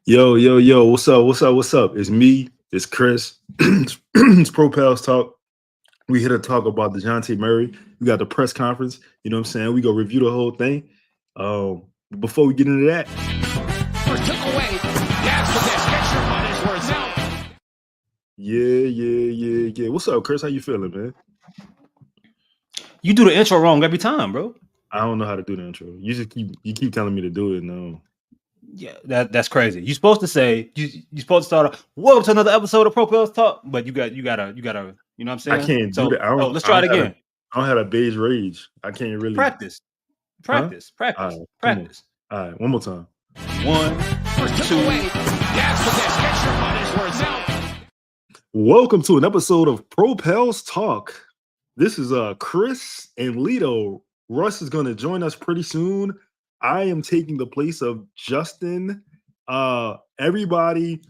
Yo, what's up? It's me, it's Chris. It's Propels Talk. We here to talk about Dejounte Murray. We got the press conference. You know what I'm saying? We go review the whole thing. Before we get into that, took away. Gas for this. Get your money's worth now. Yeah. What's up, Chris? How you feeling, man? You do the intro wrong every time, bro. I don't know how to do the intro. You keep telling me to do it. No. Yeah, that's crazy. You're supposed to say you're supposed to start off, welcome to another episode of Propels Talk, but you gotta you know what I'm saying? I can't do that. Let's try it again. I don't have a beige rage. I can't really Practice. All right, one more time. 1, 2. Gas for this. Get your money's worth now. Welcome to an episode of Propels Talk. This is Chris and Lito. Russ is going to join us pretty soon. I am taking the place of Justin. Everybody,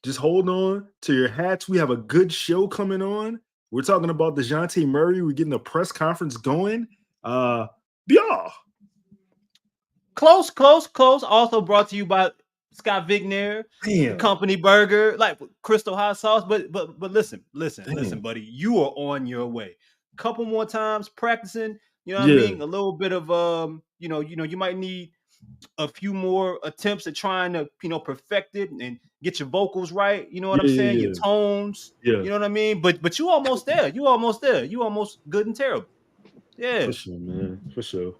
just hold on to your hats. We have a good show coming on. We're talking about Dejounte Murray. We're getting a press conference going. Yeah. Close. Also brought to you by Scott Vicknair, Company Burger, like Crystal Hot Sauce. But listen, buddy, you are on your way. Couple more times practicing. You know what I mean? A little bit of you might need a few more attempts at trying to, perfect it and get your vocals right. You know what I'm saying? Your tones. Yeah. You know what I mean? But you almost there. You almost good and terrible. Yeah. For sure, man. For sure.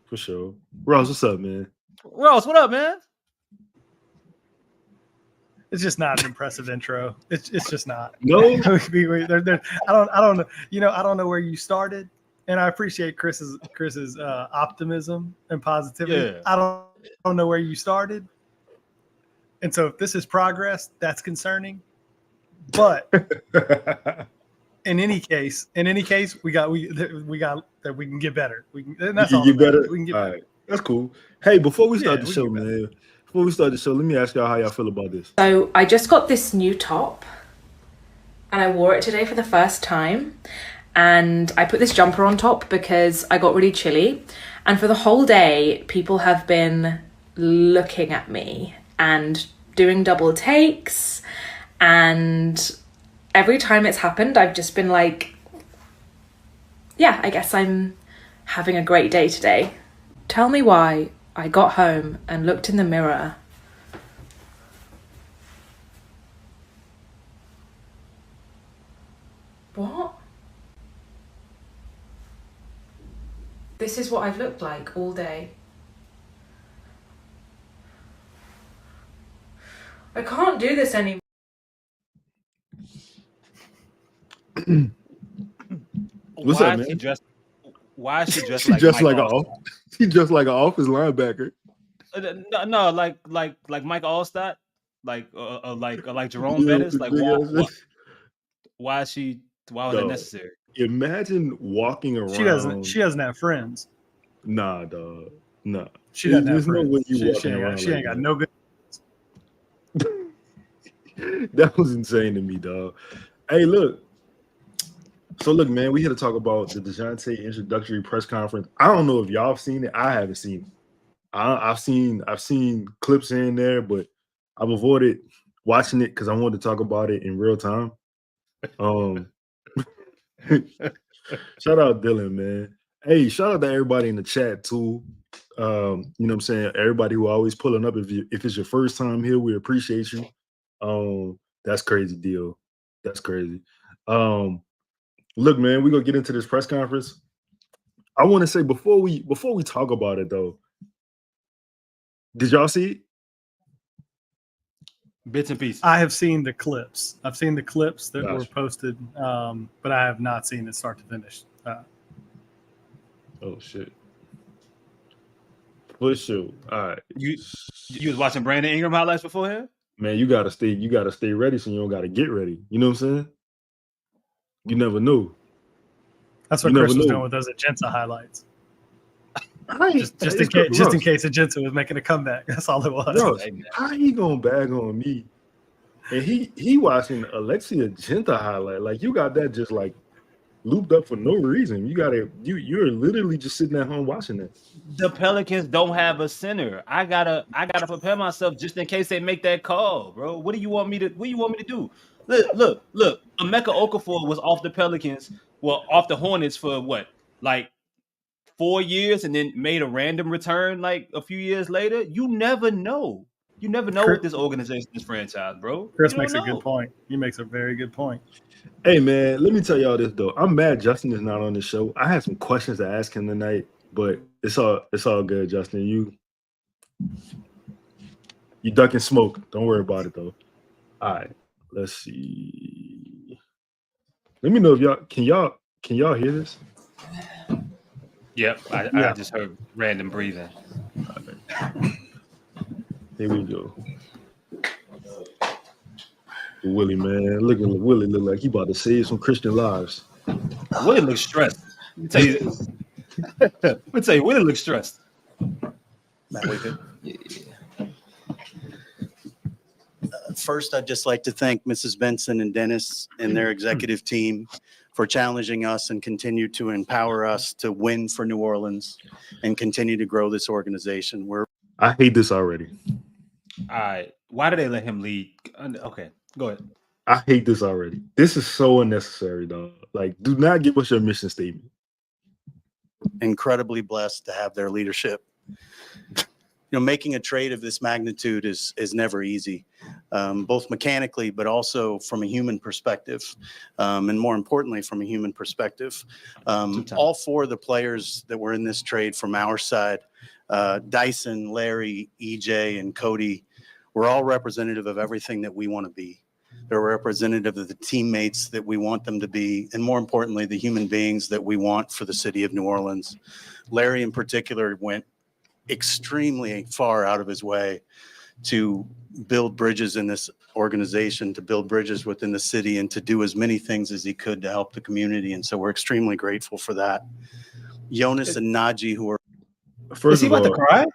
Ross, what's up, man? Ross, what up, man? It's just not an impressive intro. It's just not. No. I don't know. I don't know where you started. And I appreciate Chris's optimism and positivity. Yeah. I don't know where you started, and so if this is progress, that's concerning. But in any case, we got that we can get better. We can get better. We can get all better. Right, that's cool. Hey, before we start the show, man. Before we start the show, let me ask y'all how y'all feel about this. So I just got this new top, and I wore it today for the first time. And I put this jumper on top because I got really chilly. And for the whole day, people have been looking at me and doing double takes. And every time it's happened, I've just been like, yeah, I guess I'm having a great day today. Tell me why I got home and looked in the mirror. What? This is what I've looked like all day. I can't do this anymore. What's up, man? Why is she dressed She like just Mike like Allstott? She just like an office linebacker. No, like Mike Allstott, like Jerome Bettis. Like why was that necessary? Imagine walking around. She doesn't have friends. Nah, dog. Nah. She doesn't have There's no friends. way you walking around. She ain't got no good. That was insane to me, dog. Hey, look. So look, man, we here to talk about the Dejounte introductory press conference. I don't know if y'all have seen it. I haven't seen it. I've seen clips in there, but I've avoided watching it because I wanted to talk about it in real time. Shout out Dylan, man. Hey, shout out to everybody in the chat too. You know what I'm saying? Everybody who always pulling up. If it's your first time here, we appreciate you. That's crazy deal. That's crazy. Look, man, we're gonna get into this press conference. I want to say before we talk about it though, did y'all see it? Bits and pieces. I have seen the clips. I've seen the clips that were posted, but I have not seen it start to finish. Oh shit! For sure. All right. You was watching Brandon Ingram highlights beforehand? Man, you gotta stay ready, so you don't gotta get ready. You know what I'm saying? You never know. That's what Chris was doing with those Agenta highlights. Just in case Agenta was making a comeback. That's all it was. Bro, how he gonna bag on me? And he watching Alexi Agenta highlight. Like you got that just like looped up for no reason. You're literally just sitting at home watching that. The Pelicans don't have a center. I gotta prepare myself just in case they make that call, bro. What do you want me to do? Look. Emeka Okafor was off the Pelicans, off the Hornets for what, like 4 years, and then made a random return like a few years later. You never know. You never know with this organization, this franchise, bro. Chris makes a good point. He makes a very good point. Hey man, let me tell y'all this though. I'm mad Justin is not on the show. I had some questions to ask him tonight, but it's all good, Justin. You ducking smoke. Don't worry about it though. All right, let's see. Let me know if y'all can y'all hear this? Yep, I just heard random breathing. Here we go. Willie, man. Look at Willie look like he about to save some Christian lives. Willie looks stressed. Let me tell you this. Willie looks stressed. First, I'd just like to thank Mrs. Benson and Dennis and their executive team for challenging us and continue to empower us to win for New Orleans and continue to grow this organization. I hate this already. All right. Why did they let him lead? Okay, go ahead. I hate this already. This is so unnecessary, dog. Like, do not give us your mission statement. Incredibly blessed to have their leadership. Making a trade of this magnitude is never easy, both mechanically, but also from a human perspective, and more importantly, from a human perspective. All four of the players that were in this trade from our side, Dyson, Larry, EJ, and Cody, were all representative of everything that we want to be. They're representative of the teammates that we want them to be, and more importantly, the human beings that we want for the city of New Orleans. Larry, in particular, went extremely far out of his way to build bridges in this organization, to build bridges within the city, and to do as many things as he could to help the community. And so we're extremely grateful for that. Jonas and Najee, who are... Is he about to cry?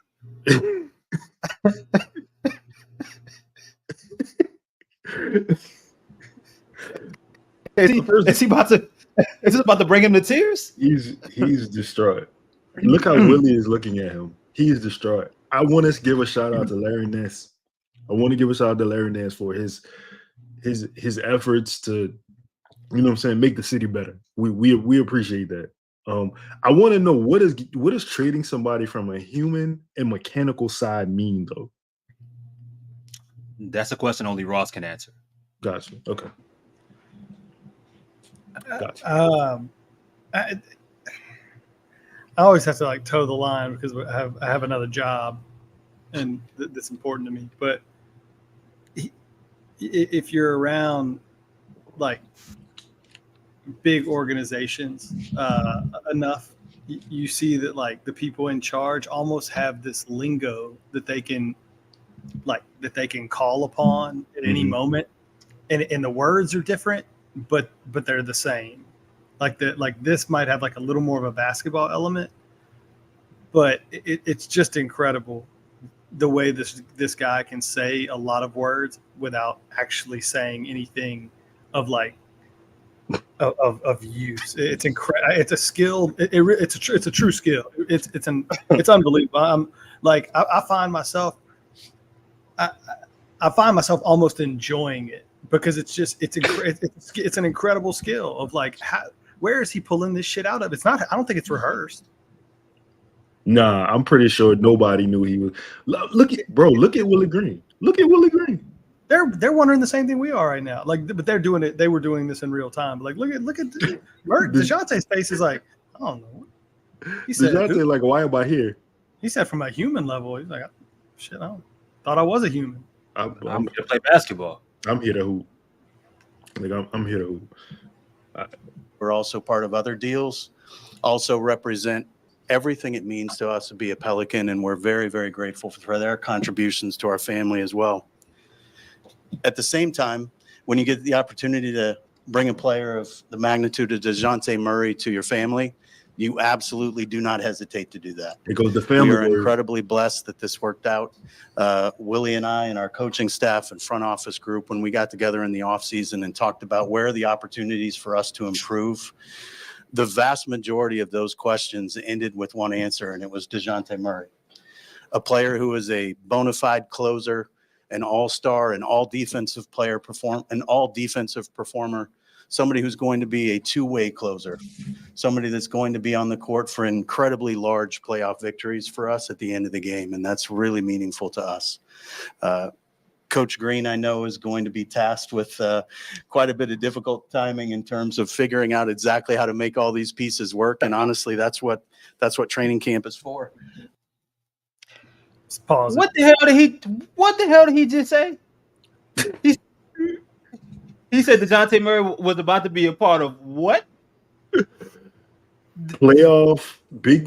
Is this about to bring him to tears? He's distraught. Look how Willie is looking at him. He is distraught. I want to give a shout out to Larry Nance. I want to give a shout out to Larry Nance for his efforts to, make the city better. We appreciate that. I want to know what does trading somebody from a human and mechanical side mean though? That's a question only Ross can answer. Gotcha. Okay. Gotcha. I always have to toe the line because I have another job, and that's important to me. But if you're around big organizations enough, you see that the people in charge almost have this lingo that they can call upon at any moment, and the words are different, but they're the same. This might have a little more of a basketball element, but it's just incredible the way this guy can say a lot of words without actually saying anything of use. It's incredible. It's a skill. It's a true skill. It's unbelievable. I find myself almost enjoying it because it's an incredible skill of where is he pulling this shit out of? It's not. I don't think it's rehearsed. Nah, I'm pretty sure nobody knew he was. Look at Willie Green. Look at Willie Green. They're wondering the same thing we are right now. But they're doing it. They were doing this in real time. Look at Dejounte's face is I don't know. He said, Dejounte, why am I here? He said from a human level, he's shit. I thought I was a human. I'm here to play basketball. I'm here to hoop. I'm here to hoop. We're also part of other deals, also represent everything it means to us to be a Pelican, and we're very, very grateful for their contributions to our family as well. At the same time, when you get the opportunity to bring a player of the magnitude of Dejounte Murray to your family, You absolutely do not hesitate to do that. It goes the family. We are incredibly blessed that this worked out. Willie and I and our coaching staff and front office group, when we got together in the offseason and talked about where are the opportunities for us to improve, the vast majority of those questions ended with one answer, and it was Dejounte Murray, a player who is a bona fide closer, an all-star, an all-defensive performer, somebody who's going to be a two-way closer, somebody that's going to be on the court for incredibly large playoff victories for us at the end of the game, and that's really meaningful to us. Coach Green, I know, is going to be tasked with quite a bit of difficult timing in terms of figuring out exactly how to make all these pieces work, and honestly, that's what training camp is for. Pause. What the hell did he just say? He said Dejounte Murray was about to be a part of what? Big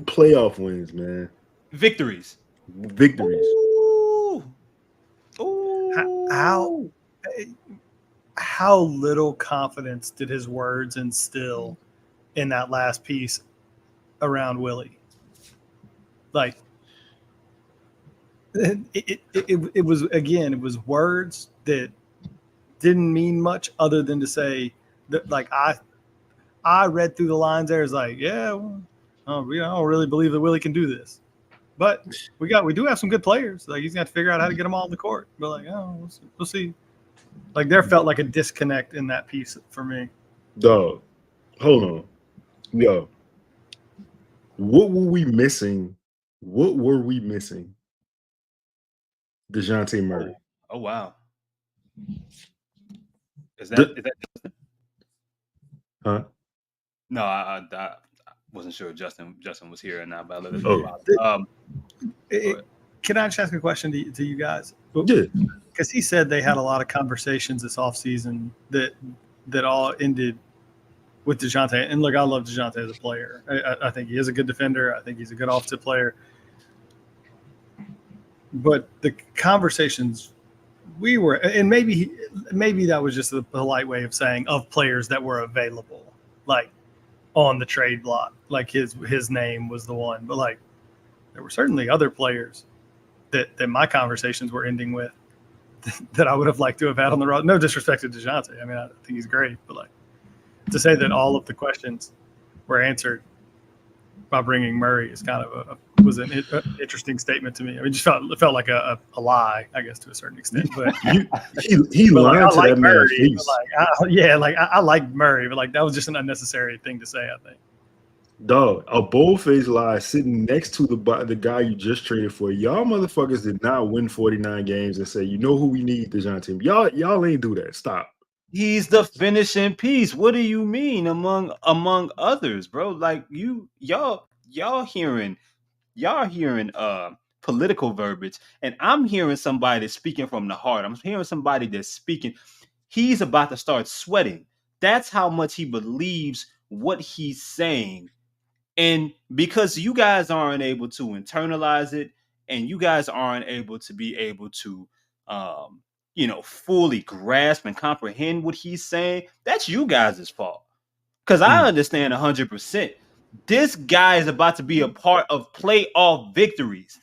playoff wins, man. Victories. Victories. Ooh. How little confidence did his words instill in that last piece around Willie? Like, it was words that didn't mean much other than to say that, like, I read through the lines there. It's like, yeah, well, I don't really believe that Willie can do this, but we do have some good players. Like, he's got to figure out how to get them all on the court. But like, oh, we'll see. Like, there felt like a disconnect in that piece for me. Dog, hold on, yo, what were we missing? Dejounte Murray. Oh wow. Is that Justin? Huh? No, I wasn't sure Justin was here or not, but I let it go. Can I just ask a question to you guys? Yeah. Because he said they had a lot of conversations this offseason that all ended with Dejounte. And look, I love Dejounte as a player. I think he is a good defender. I think he's a good offensive player. But the conversations and maybe that was just a polite way of saying of players that were available, like on the trade block, like his name was the one. But like, there were certainly other players that my conversations were ending with that I would have liked to have had on the road. No disrespect to Dejounte. I mean, I think he's great, but like, to say that all of the questions were answered by bringing Murray is kind of was an interesting statement to me. I mean, it felt like a lie, I guess, to a certain extent. But he lied to that man's face. I like Murray, but like that was just an unnecessary thing to say, I think. Dog, a bold-faced lie sitting next to the guy you just traded for. Y'all motherfuckers did not win 49 games and say, you know who we need, Dejounte. Y'all ain't do that. Stop. He's the finishing piece. What do you mean among others, bro? Like y'all hearing political verbiage, and I'm hearing somebody that's speaking from the heart. I'm hearing somebody that's speaking. He's about to start sweating. That's how much he believes what he's saying. And because you guys aren't able to internalize it, and you guys aren't able to fully grasp and comprehend what he's saying, that's you guys' fault. Because I understand 100%. This guy is about to be a part of playoff victories.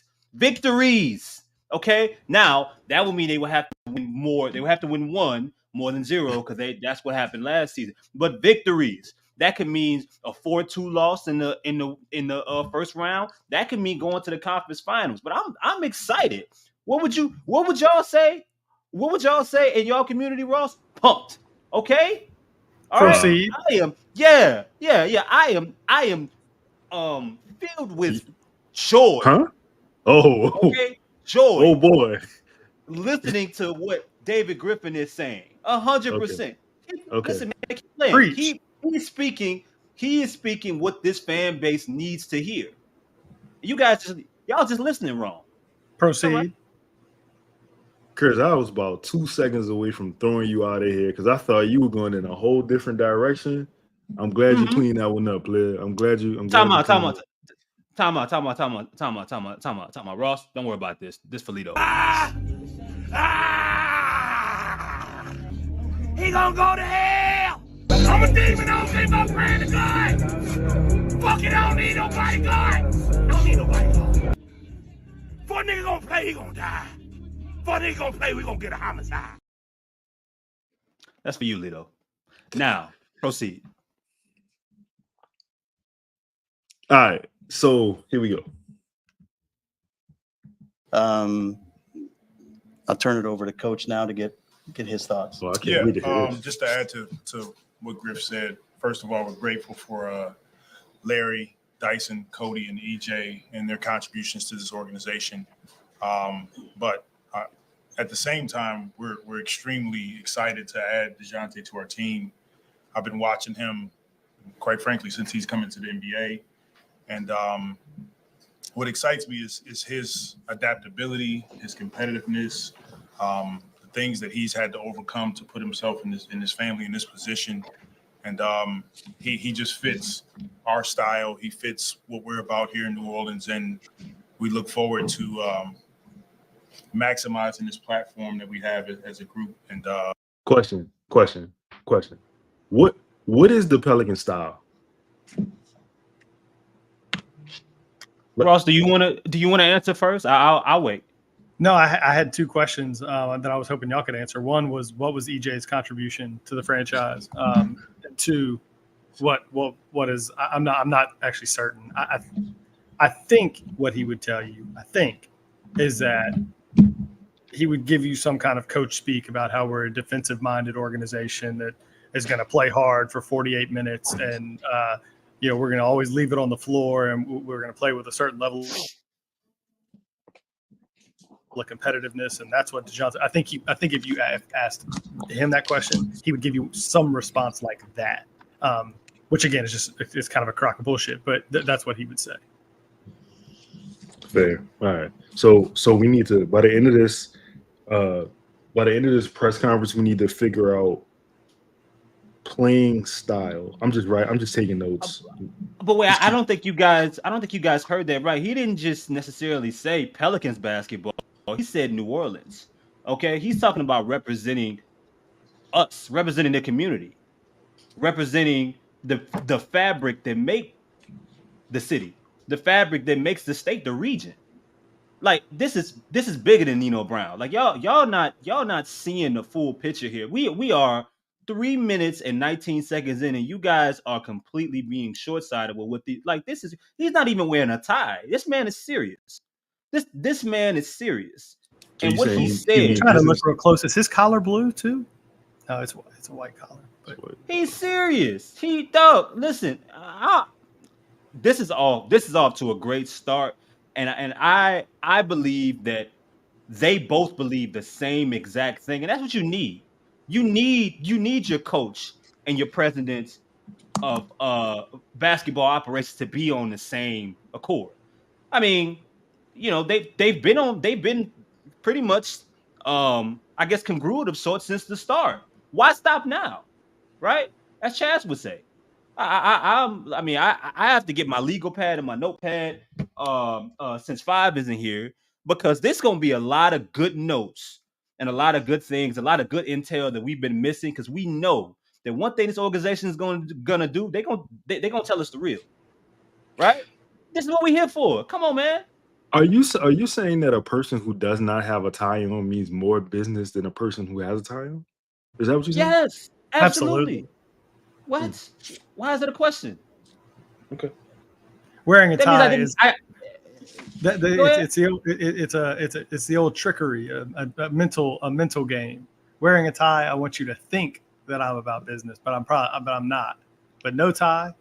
Okay? Now, that would mean they would have to win more. They would have to win one more than zero because that's what happened last season. But victories. That could mean a 4-2 loss in the first round. That could mean going to the conference finals. But I'm excited. What would y'all say? What would y'all say in y'all community, Ross? Pumped. Okay? All Proceed. Right. I am. Yeah. I am filled with joy. Huh? Oh. Okay. Joy. Oh boy. Listening to what David Griffin is saying. 100%. Okay. Listen, man, keep playing. He is speaking what this fan base needs to hear. You guys y'all just listening wrong. Proceed. Chris, I was about 2 seconds away from throwing you out of here because I thought you were going in a whole different direction. I'm glad you cleaned that one up, player. I'm glad you. Time out. Ross, don't worry about this. This for Lito. He gonna go to hell. I'm a demon, I don't need my friend to God. Fuck it, I don't need nobody God. I don't need nobody God. For a nigga gonna play, he gonna die. For a nigga gonna play, we gonna get a homicide. That's for you, Lito. Now, proceed. All right, so here we go. I'll turn it over to Coach now to get his thoughts. Well, I can't read it. Just to add to what Griff said, first of all, we're grateful for Larry, Dyson, Cody, and EJ and their contributions to this organization. But at the same time, we're extremely excited to add Dejouonte to our team. I've been watching him, quite frankly, since he's come into the NBA. And what excites me is his adaptability, his competitiveness, the things that he's had to overcome to put himself in his family in this position. And he just fits our style. He fits what we're about here in New Orleans. And we look forward to maximizing this platform that we have as a group. And Question. What is the Pelican style? Ross, do you want to answer first? I'll wait. No, I had two questions that I was hoping y'all could answer. One was, what was EJ's contribution to the franchise? And two, what is? I'm not actually certain. I think what he would tell you, is that he would give you some kind of coach speak about how we're a defensive-minded organization that is going to play hard for 48 minutes, and we're going to always leave it on the floor, and we're going to play with a certain level of competitiveness, and that's what Dejounte. I think if you asked him that question, he would give you some response like that, which again is it's kind of a crock of bullshit, but that's what he would say. Fair. All right. So we need to by the end of this press conference, we need to figure out playing style. I'm just taking notes. But wait, I don't think you guys heard that right. He didn't just necessarily say Pelicans basketball. He said New Orleans. Okay, he's talking about representing us, representing the community, representing the fabric that make the city, the fabric that makes the state, the region. Like this is bigger than Nino Brown. Like y'all not seeing the full picture here. We are 3 minutes and 19 seconds in, and you guys are completely being short-sighted with what he's not even wearing a tie. This man is serious. This man is serious. So and what he said. I'm trying to look real close. Is his collar blue too? No, it's a white collar. But he's serious. Listen, this is off to a great start, and I believe that they both believe the same exact thing, and that's what you need. You need your coach and your president of basketball operations to be on the same accord. I mean, they've been pretty much I guess congruent of sorts since the start. Why stop now? Right? As Chaz would say. I have to get my legal pad and my notepad since Five isn't here, because there's gonna be a lot of good notes and a lot of good things, a lot of good intel that we've been missing, because we know that one thing this organization is gonna do, they're gonna tell us the real. Right? This is what we're here for. Come on, man. Are you saying that a person who does not have a tie on means more business than a person who has a tie on? Is that what you're saying? Yes, absolutely. What? Why is it a question? Okay. Wearing a tie it's the old trickery, a mental game. Wearing a tie, I want you to think that I'm about business, but I'm not. But no tie,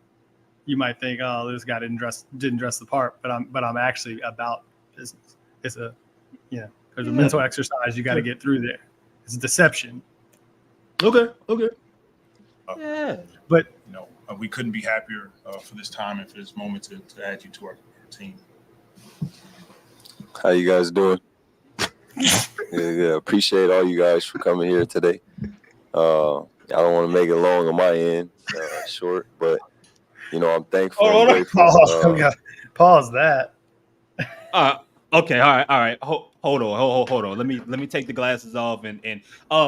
you might think, oh, this guy didn't dress the part, but I'm actually about business. It's there's a mental exercise you got to get through there. It's deception. Okay. Yeah. But we couldn't be happier for this time and for this moment to add you to our team. How you guys doing? Yeah, appreciate all you guys for coming here today. I don't want to make it long on my end, short, but I'm thankful. Pause that. Okay. All right. Hold on. Let me take the glasses off and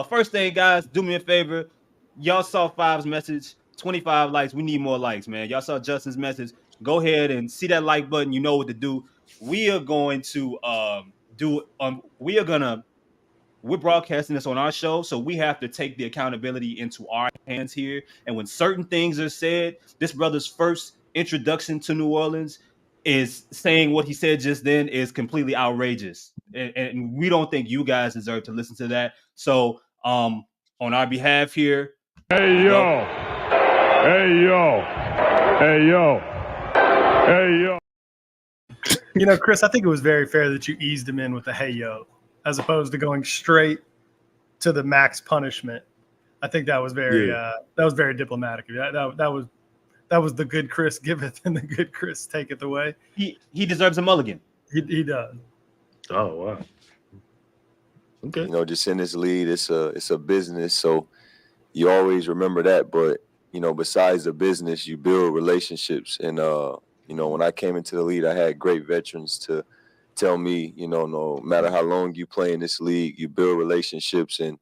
first thing, guys, do me a favor. Y'all saw Five's message. 25 likes. We need more likes, man. Y'all saw Justin's message. Go ahead and see that like button. You know what to do. We are going to we're broadcasting this on our show, so we have to take the accountability into our hands here. And when certain things are said, this brother's first introduction to New Orleans is saying what he said just then is completely outrageous. And we don't think you guys deserve to listen to that. So on our behalf here. Hey, yo. Hey, yo. Hey, yo. Hey, yo. You know, Chris, I think it was very fair that you eased him in with the hey, yo, as opposed to going straight to the max punishment. I think that was very diplomatic. That was the good Chris giveth and the good Chris taketh away. He deserves a mulligan. He does. Oh wow. Okay. You know, just in this league, it's a business, so you always remember that. But you know, besides the business, you build relationships. And you know, when I came into the league, I had great veterans to tell me, you know, no matter how long you play in this league, you build relationships, and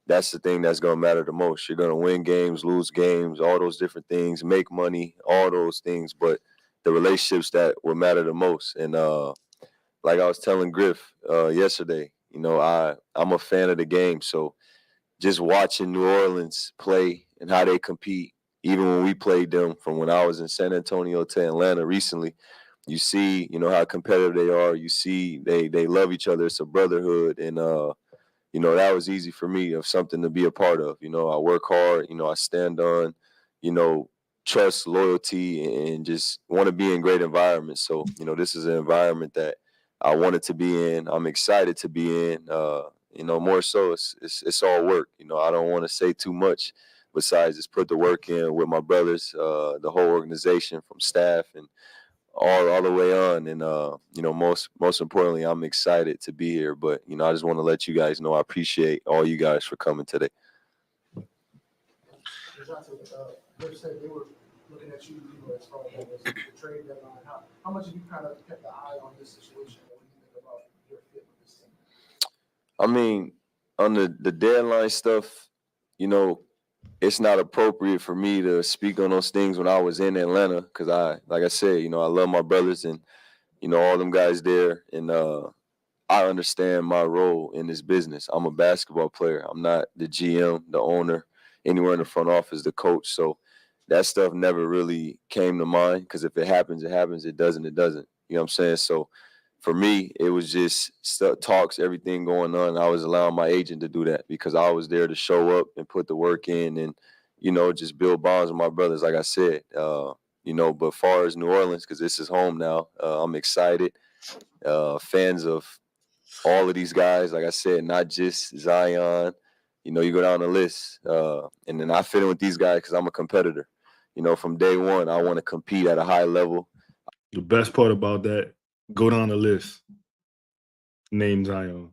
that's the thing that's going to matter the most. You're going to win games, lose games, all those different things, make money, all those things, but the relationships that will matter the most. And like I was telling Griff yesterday, you know, I'm a fan of the game, so just watching New Orleans play and how they compete, even when we played them from when I was in San Antonio to Atlanta recently, you see, you know, how competitive they are. You see they love each other. It's a brotherhood. And, you know, that was easy for me, of something to be a part of. You know, I work hard. You know, I stand on, you know, trust, loyalty, and just want to be in great environments. So, you know, this is an environment that I wanted to be in. I'm excited to be in. You know, more so it's all work. You know, I don't want to say too much besides just put the work in with my brothers, the whole organization, from staff and all the way on. And you know, most importantly, I'm excited to be here. But you know, I just want to let you guys know I appreciate all you guys for coming today. They said they were looking at you, as far as the trade deadline. How much have you kind of kept the eye on this situation? What do you think about your fit with this team? I mean, on the deadline stuff, you know, it's not appropriate for me to speak on those things when I was in Atlanta, because like I said, you know, I love my brothers and, you know, all them guys there. And I understand my role in this business. I'm a basketball player. I'm not the GM, the owner, anywhere in the front office, the coach. So that stuff never really came to mind, because if it happens, it happens. It doesn't, it doesn't. You know what I'm saying? So for me, it was just talks, everything going on. I was allowing my agent to do that because I was there to show up and put the work in and, you know, just build bonds with my brothers, like I said. You know, but far as New Orleans, because this is home now, I'm excited. Fans of all of these guys, like I said, not just Zion. You know, you go down the list. And then I fit in with these guys because I'm a competitor. You know, from day one, I want to compete at a high level. The best part about that, go down the list. Name Zion.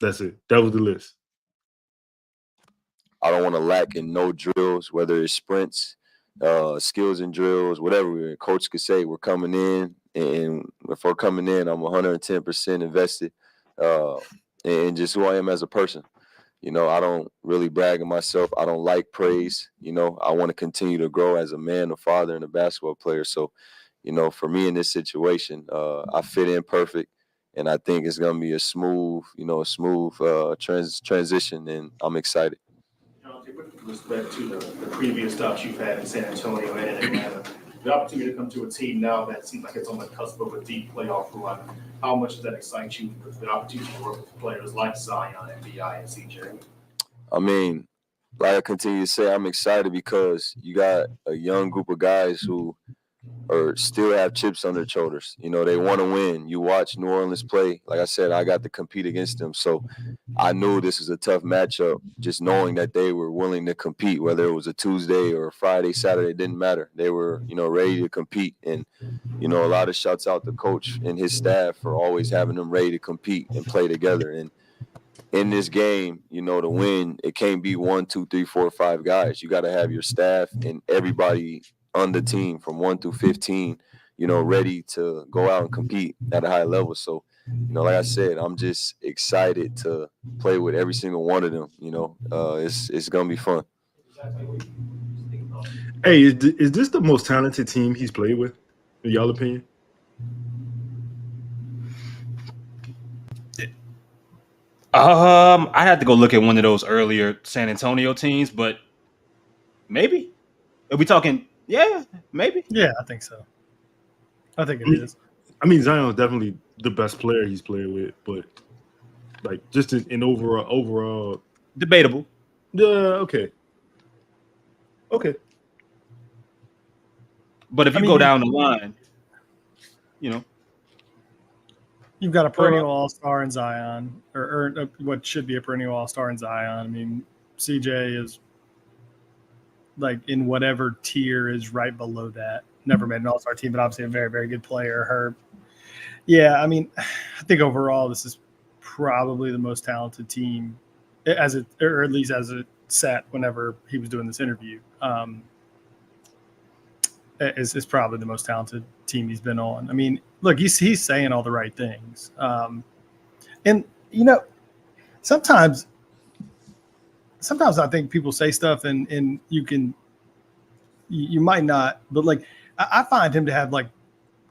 That's it. That was the list. I don't want to lack in no drills, whether it's sprints, skills and drills, whatever. Coach could say we're coming in, and if we're coming in, I'm 110% invested in just who I am as a person. You know, I don't really brag on myself. I don't like praise. You know, I want to continue to grow as a man, a father, and a basketball player. So, you know, for me in this situation, I fit in perfect, and I think it's going to be a smooth transition, and I'm excited. With respect to the previous stops you've had in San Antonio and in Atlanta, the opportunity to come to a team now that seems like it's on the cusp of a deep playoff run, how much does that excite you with the opportunity to work with players like Zion and B.I. and CJ? I mean, like I continue to say, I'm excited because you got a young group of guys who still have chips on their shoulders. You know, they want to win. You watch New Orleans play. Like I said, I got to compete against them. So I knew this was a tough matchup, just knowing that they were willing to compete, whether it was a Tuesday or a Friday, Saturday, it didn't matter. They were, you know, ready to compete. And, you know, a lot of shouts out to coach and his staff for always having them ready to compete and play together. And in this game, you know, to win, it can't be 1, 2, 3, 4, 5 guys. You got to have your staff and everybody on the team from 1 through 15, you know, ready to go out and compete at a high level. So, you know, like I said, I'm just excited to play with every single one of them. You know, it's going to be fun. Hey, is this the most talented team he's played with, in y'all opinion? I had to go look at one of those earlier San Antonio teams, but maybe. Are we talking? Yeah, maybe. Yeah, I think so. I think it is. I mean, Zion's definitely the best player he's played with, but like just in overall debatable. Yeah, okay. But if you go down the line, you've got a perennial all-star in Zion, or what should be a perennial all-star in Zion. I mean, CJ is like in whatever tier is right below that. Never made an all-star team, but obviously a very, very good player. Herb. Yeah, I mean, I think overall this is probably the most talented team, or at least as it sat whenever he was doing this interview. Is probably the most talented team he's been on. I mean, look, he's saying all the right things. And sometimes I think people say stuff and you might not, but like I find him to have like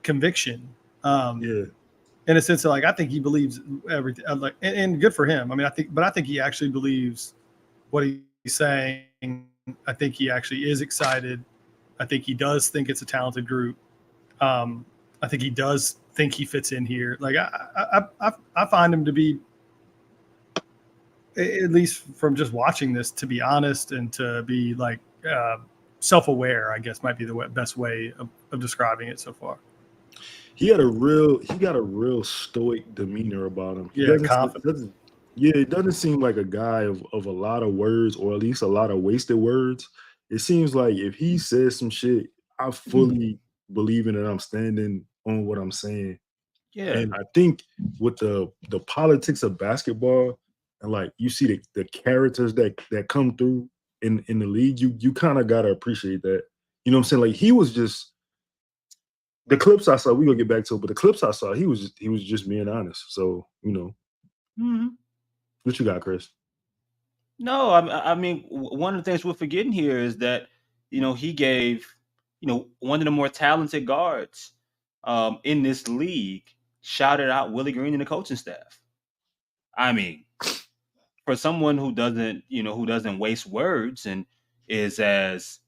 conviction. In a sense of like I think he believes everything. Like and good for him. I mean, I think he actually believes what he's saying. I think he actually is excited. I think he does think it's a talented group. I think he does think he fits in here. Like I find him to be, at least from just watching this, to be honest and to be like self-aware, I guess might be the best way of describing it so far. He got a real stoic demeanor about him. Yeah, confident. It doesn't seem like a guy of a lot of words, or at least a lot of wasted words. It seems like if he says some shit, I fully believe in it. I'm standing on what I'm saying. Yeah. And I think with the politics of basketball, and like you see the characters that come through in the league, you kind of gotta appreciate that. You know what I'm saying? Like he was just the clips I saw, we gonna get back to it, but the clips I saw, he was just being honest. So, what you got, Chris? No, I mean, one of the things we're forgetting here is that, he gave, one of the more talented guards in this league shouted out Willie Green and the coaching staff. I mean, for someone who doesn't waste words and is as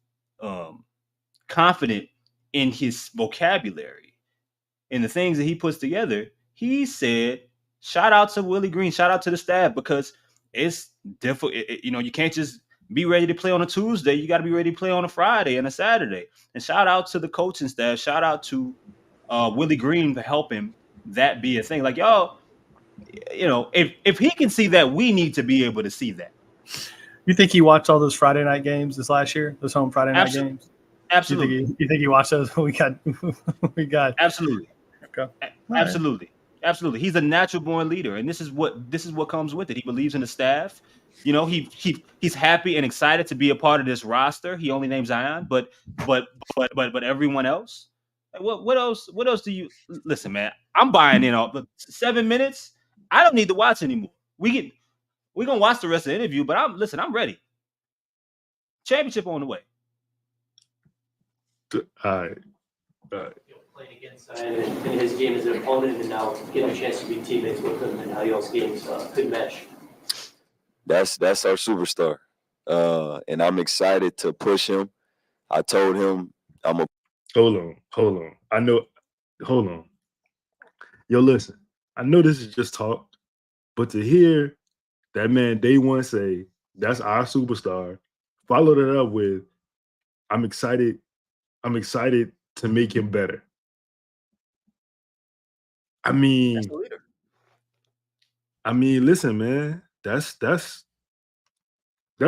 confident in his vocabulary and the things that he puts together, he said, shout out to Willie Green, shout out to the staff, because it's difficult. You can't just be ready to play on a Tuesday. You got to be ready to play on a Friday and a Saturday. And shout out to the coaching staff. Shout out to Willie Green for helping that be a thing. Like, y'all, if he can see that, we need to be able to see that. You think he watched all those Friday night games this last year? Those home Friday night games? Absolutely. You think he watched those? We got absolutely. Okay. Absolutely. Right. Absolutely. He's a natural born leader, and this is what comes with it. He believes in the staff. He's happy and excited to be a part of this roster. He only names Zion, but everyone else. What else do you listen, man? I'm buying in all 7 minutes. I don't need to watch anymore. We're gonna watch the rest of the interview, but I'm ready. Championship on the way. All right. Playing against Zion in his game as an opponent, and now getting a chance to be teammates with him, and how y'all's games could mesh. That's our superstar, and I'm excited to push him. I told him I'm a. Hold on. Hold on. Yo, listen. I know this is just talk, but to hear that man day one say that's our superstar, follow that up with I'm excited to make him better. I mean, listen, man, that's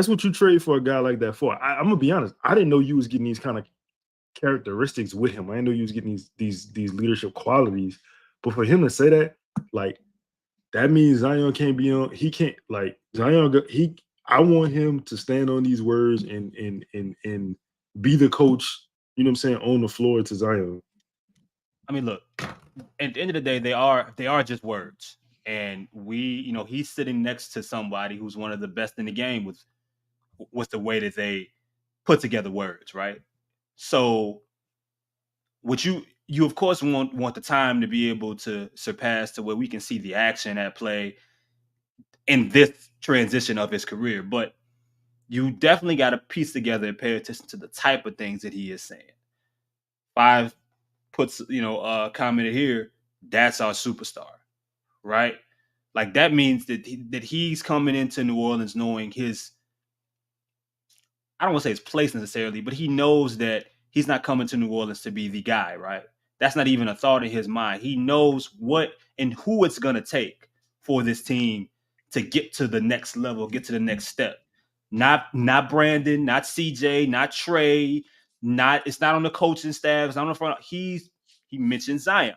what you trade for a guy like that for. I'm gonna be honest. I didn't know you was getting these kind of characteristics with him. I didn't know you was getting these leadership qualities. But for him to say that, like, that means Zion can't be on. He can't, like, Zion. I want him to stand on these words and be the coach. You know what I'm saying, on the floor to Zion. I mean, look. At the end of the day, they are just words, and he's sitting next to somebody who's one of the best in the game with the way that they put together words, right? So what you of course want the time to be able to surpass to where we can see the action at play in this transition of his career, but you definitely got to piece together and pay attention to the type of things that he is saying. 5 puts, commented here, that's our superstar, right? Like that means that he's coming into New Orleans knowing his, I don't want to say his place necessarily, but he knows that he's not coming to New Orleans to be the guy, right? That's not even a thought in his mind. He knows what and who it's going to take for this team to get to the next level, get to the next step. Not Brandon, not CJ, not Trey, it's not on the coaching staff, it's not on the front. He mentioned Zion.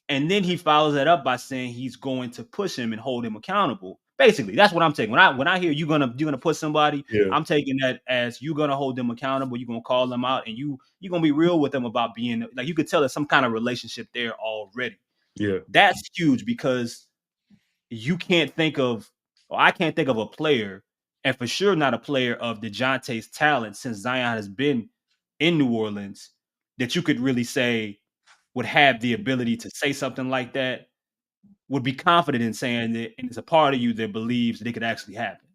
And then he follows that up by saying he's going to push him and hold him accountable. Basically, that's what I'm taking. When I hear you're gonna push somebody, I'm taking that as you're gonna hold them accountable, you're gonna call them out, and you're gonna be real with them about being like, you could tell there's some kind of relationship there already. Yeah. That's huge because I can't think of a player, and for sure not a player of Dejounte's talent since Zion has been in New Orleans, that you could really say would have the ability to say something like that, would be confident in saying that, and it's a part of you that believes that it could actually happen.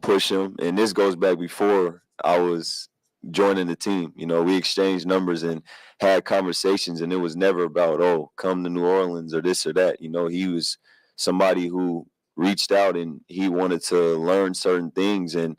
Push him, and this goes back before I was joining the team. We exchanged numbers and had conversations, and it was never about, oh, come to New Orleans or this or that. He was somebody who reached out and he wanted to learn certain things, and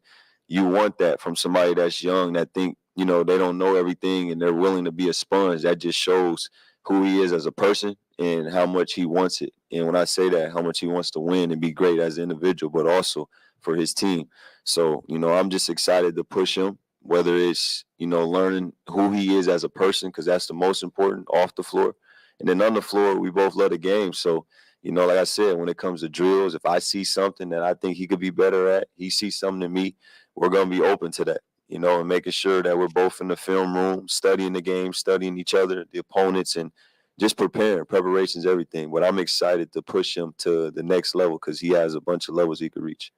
you want that from somebody that's young, that think, they don't know everything and they're willing to be a sponge. That just shows who he is as a person and how much he wants it. And when I say that, how much he wants to win and be great as an individual, but also for his team. So, I'm just excited to push him, whether it's, learning who he is as a person, because that's the most important off the floor. And then on the floor, we both love the game. So, like I said, when it comes to drills, if I see something that I think he could be better at, he sees something in me, we're going to be open to that, and making sure that we're both in the film room, studying the game, studying each other, the opponents, and just preparing. Preparation's everything. But I'm excited to push him to the next level because he has a bunch of levels he could reach.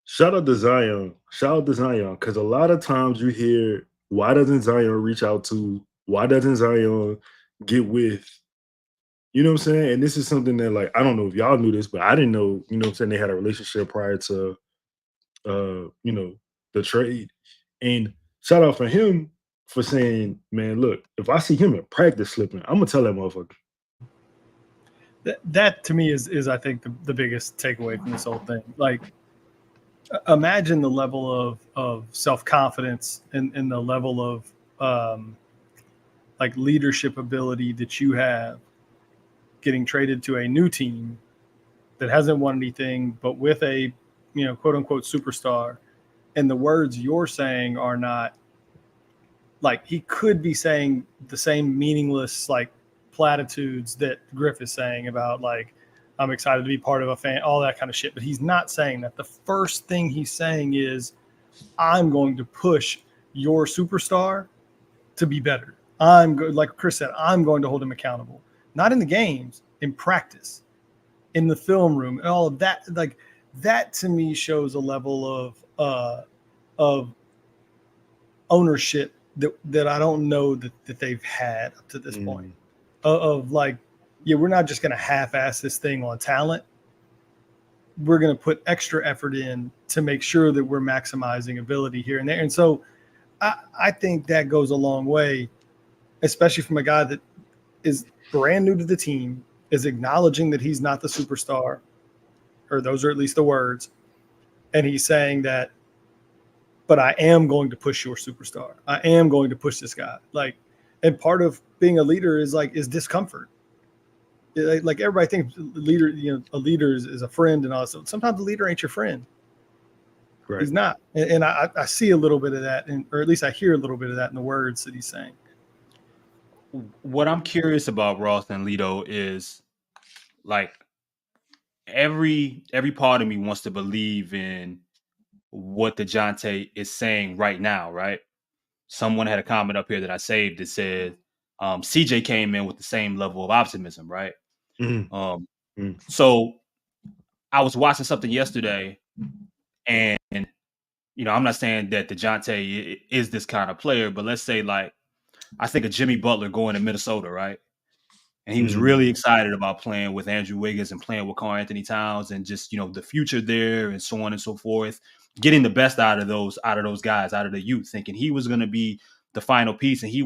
Shout out to Zion. Because a lot of times you hear, why doesn't Zion reach out to? Why doesn't Zion get with? You know what I'm saying? And this is something that, like, I don't know if y'all knew this, but I didn't know, they had a relationship prior to, the trade. And shout out for him for saying, man, look, if I see him in practice slipping, I'm going to tell that motherfucker. That to me is I think the biggest takeaway from this whole thing. Like, imagine the level of self-confidence and the level of like leadership ability that you have getting traded to a new team that hasn't won anything, but with a, quote unquote superstar. And the words you're saying are not, like, he could be saying the same meaningless, like, platitudes that Griff is saying about, like, I'm excited to be part of a fan, all that kind of shit. But he's not saying that. The first thing he's saying is, I'm going to push your superstar to be better. Like Chris said, I'm going to hold him accountable. Not in the games, in practice, in the film room, and all of that. Like, that to me shows a level of ownership that I don't know that they've had up to this point. Of like, yeah, we're not just going to half-ass this thing on talent. We're going to put extra effort in to make sure that we're maximizing ability here and there. And so I think that goes a long way, especially from a guy that is brand new to the team, is acknowledging that he's not the superstar, or those are at least the words. And he's saying that, but I am going to push your superstar. I am going to push this guy. Like, and part of being a leader is discomfort. Like, everybody thinks a leader is a friend and all that. Sometimes the leader ain't your friend. Right. He's not. And I see a little bit of that, or at least I hear a little bit of that in the words that he's saying. What I'm curious about, Ross and Lito, is, like, every part of me wants to believe in what Dejounte is saying right now, right? Someone had a comment up here that I saved that said CJ came in with the same level of optimism, right? So I was watching something yesterday, and I'm not saying that Dejounte is this kind of player, but let's say like I think of Jimmy Butler going to Minnesota, right? And he was really excited about playing with Andrew Wiggins and playing with Karl Anthony Towns and just, the future there and so on and so forth, getting the best out of those guys, out of the youth, thinking he was going to be the final piece. And he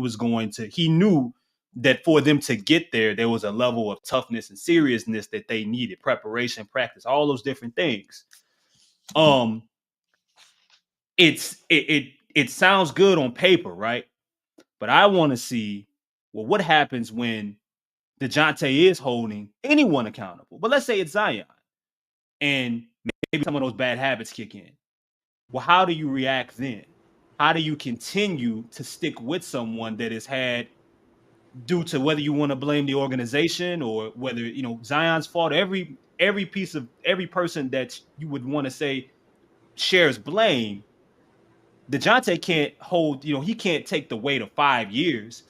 knew that for them to get there was a level of toughness and seriousness that they needed, preparation, practice, all those different things. It sounds good on paper, right? But I want to see, what happens when Dejounte is holding anyone accountable. But let's say it's Zion and maybe some of those bad habits kick in. Well, how do you react then? How do you continue to stick with someone that has had, due to whether you want to blame the organization or whether, Zion's fault, every person that you would want to say shares blame, Dejounte can't hold, he can't take the weight of 5 years,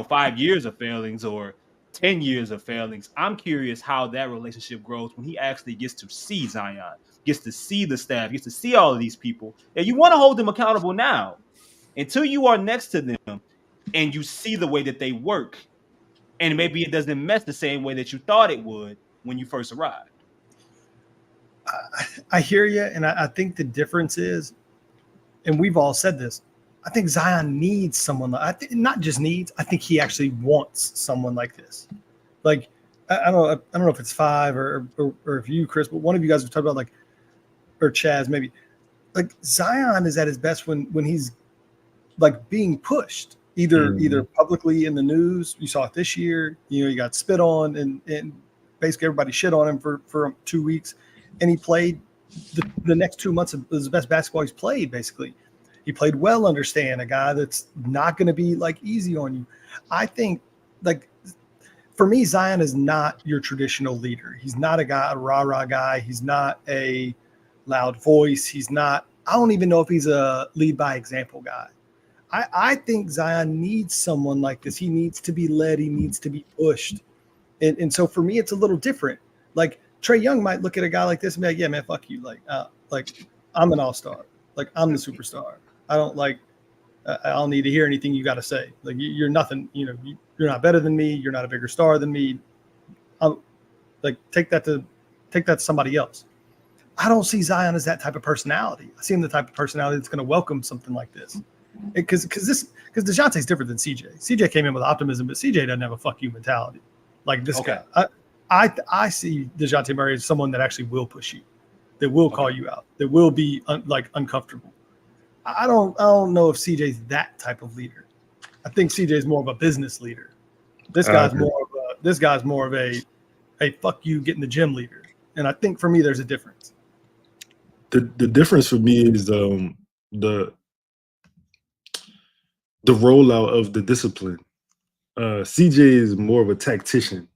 5 years of failings or 10 years of failings. I'm curious how that relationship grows when he actually gets to see Zion, gets to see the staff, gets to see all of these people. And you want to hold them accountable now until you are next to them and you see the way that they work. And maybe it doesn't mess the same way that you thought it would when you first arrived. I hear you. And I think the difference is, and we've all said this, I think Zion needs someone. Not just needs. I think he actually wants someone like this. Like I don't know if it's Five or if you, Chris, but one of you guys have talked about or Chaz maybe. Like Zion is at his best when he's like being pushed either publicly in the news. You saw it this year. He got spit on and basically everybody shit on him for 2 weeks, and he played the next 2 months of the best basketball he's played basically. He played well under Stan, a guy that's not going to be like easy on you. I think for me, Zion is not your traditional leader. He's not a rah-rah guy. He's not a loud voice. I don't even know if he's a lead by example guy. I think Zion needs someone like this. He needs to be led. He needs to be pushed. And so for me, it's a little different. Like Trae Young might look at a guy like this and be like, yeah, man, fuck you. Like I'm an all-star. Like I'm the superstar. I don't need to hear anything you got to say. Like you're nothing, you're not better than me. You're not a bigger star than me. Take that to somebody else. I don't see Zion as that type of personality. I see him the type of personality that's going to welcome something like this. Because Dejounte's different than CJ. CJ came in with optimism, but CJ doesn't have a fuck you mentality like this guy. I see Dejounte Murray as someone that actually will push you, that will call you out, that will be uncomfortable. I don't know if CJ's that type of leader. I think CJ's more of a business leader. This guy's more of a fuck you, get in the gym leader. And I think for me, there's a difference. The difference for me is the rollout of the discipline. CJ is more of a tactician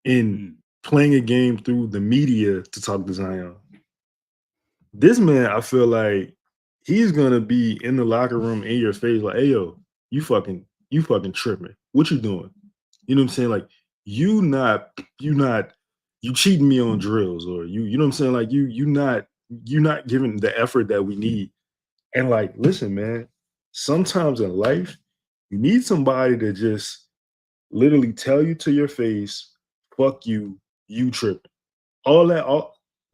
in playing a game through the media to talk to Zion. This man, I feel like he's gonna be in the locker room in your face, like, hey yo, you fucking tripping. What you doing? You know what I'm saying? Like you cheating me on drills, or you know what I'm saying? Like you're not giving the effort that we need. And like, listen, man, sometimes in life, you need somebody to just literally tell you to your face, fuck you, you tripping.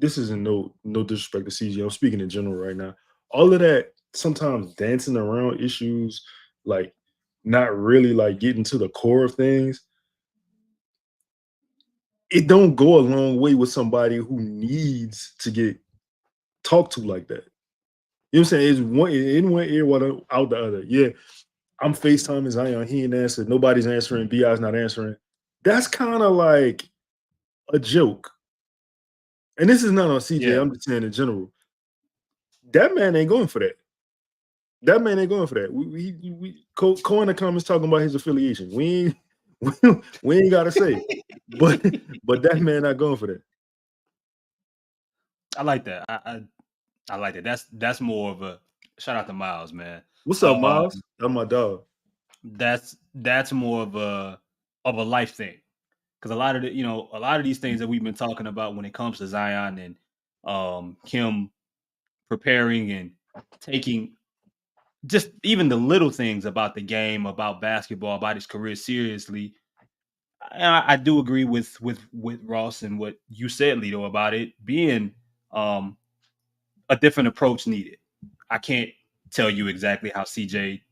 This isn't no disrespect to CJ. I'm speaking in general right now. All of that, sometimes dancing around issues, like not really like getting to the core of things, it don't go a long way with somebody who needs to get talked to like that. You know what I'm saying? It's in one ear, out the other. Yeah, I'm FaceTiming Zion. He ain't answered. Nobody's answering. BI's not answering. That's kind of like a joke. And this is not on CJ. Yeah. I'm just saying in general. That man ain't going for that. We Cole in the comments talking about his affiliation. We ain't gotta say, but that man not going for that. I like that. I like that. That's more of a shout out to Miles, man. What's up, Miles? That's my dog. That's more of a life thing. because a lot of these things that we've been talking about when it comes to Zion and him preparing and taking just even the little things about the game, about basketball, about his career seriously. I do agree with Ross and what you said, Lito, about it being a different approach needed. I can't tell you exactly how CJ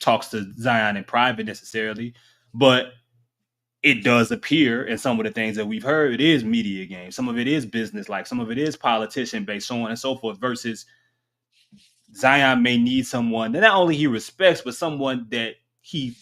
talks to Zion in private necessarily, but it does appear in some of the things that we've heard, it is media game. Some of it is business, like some of it is politician based, so on and so forth, versus Zion may need someone that not only he respects, but someone that he,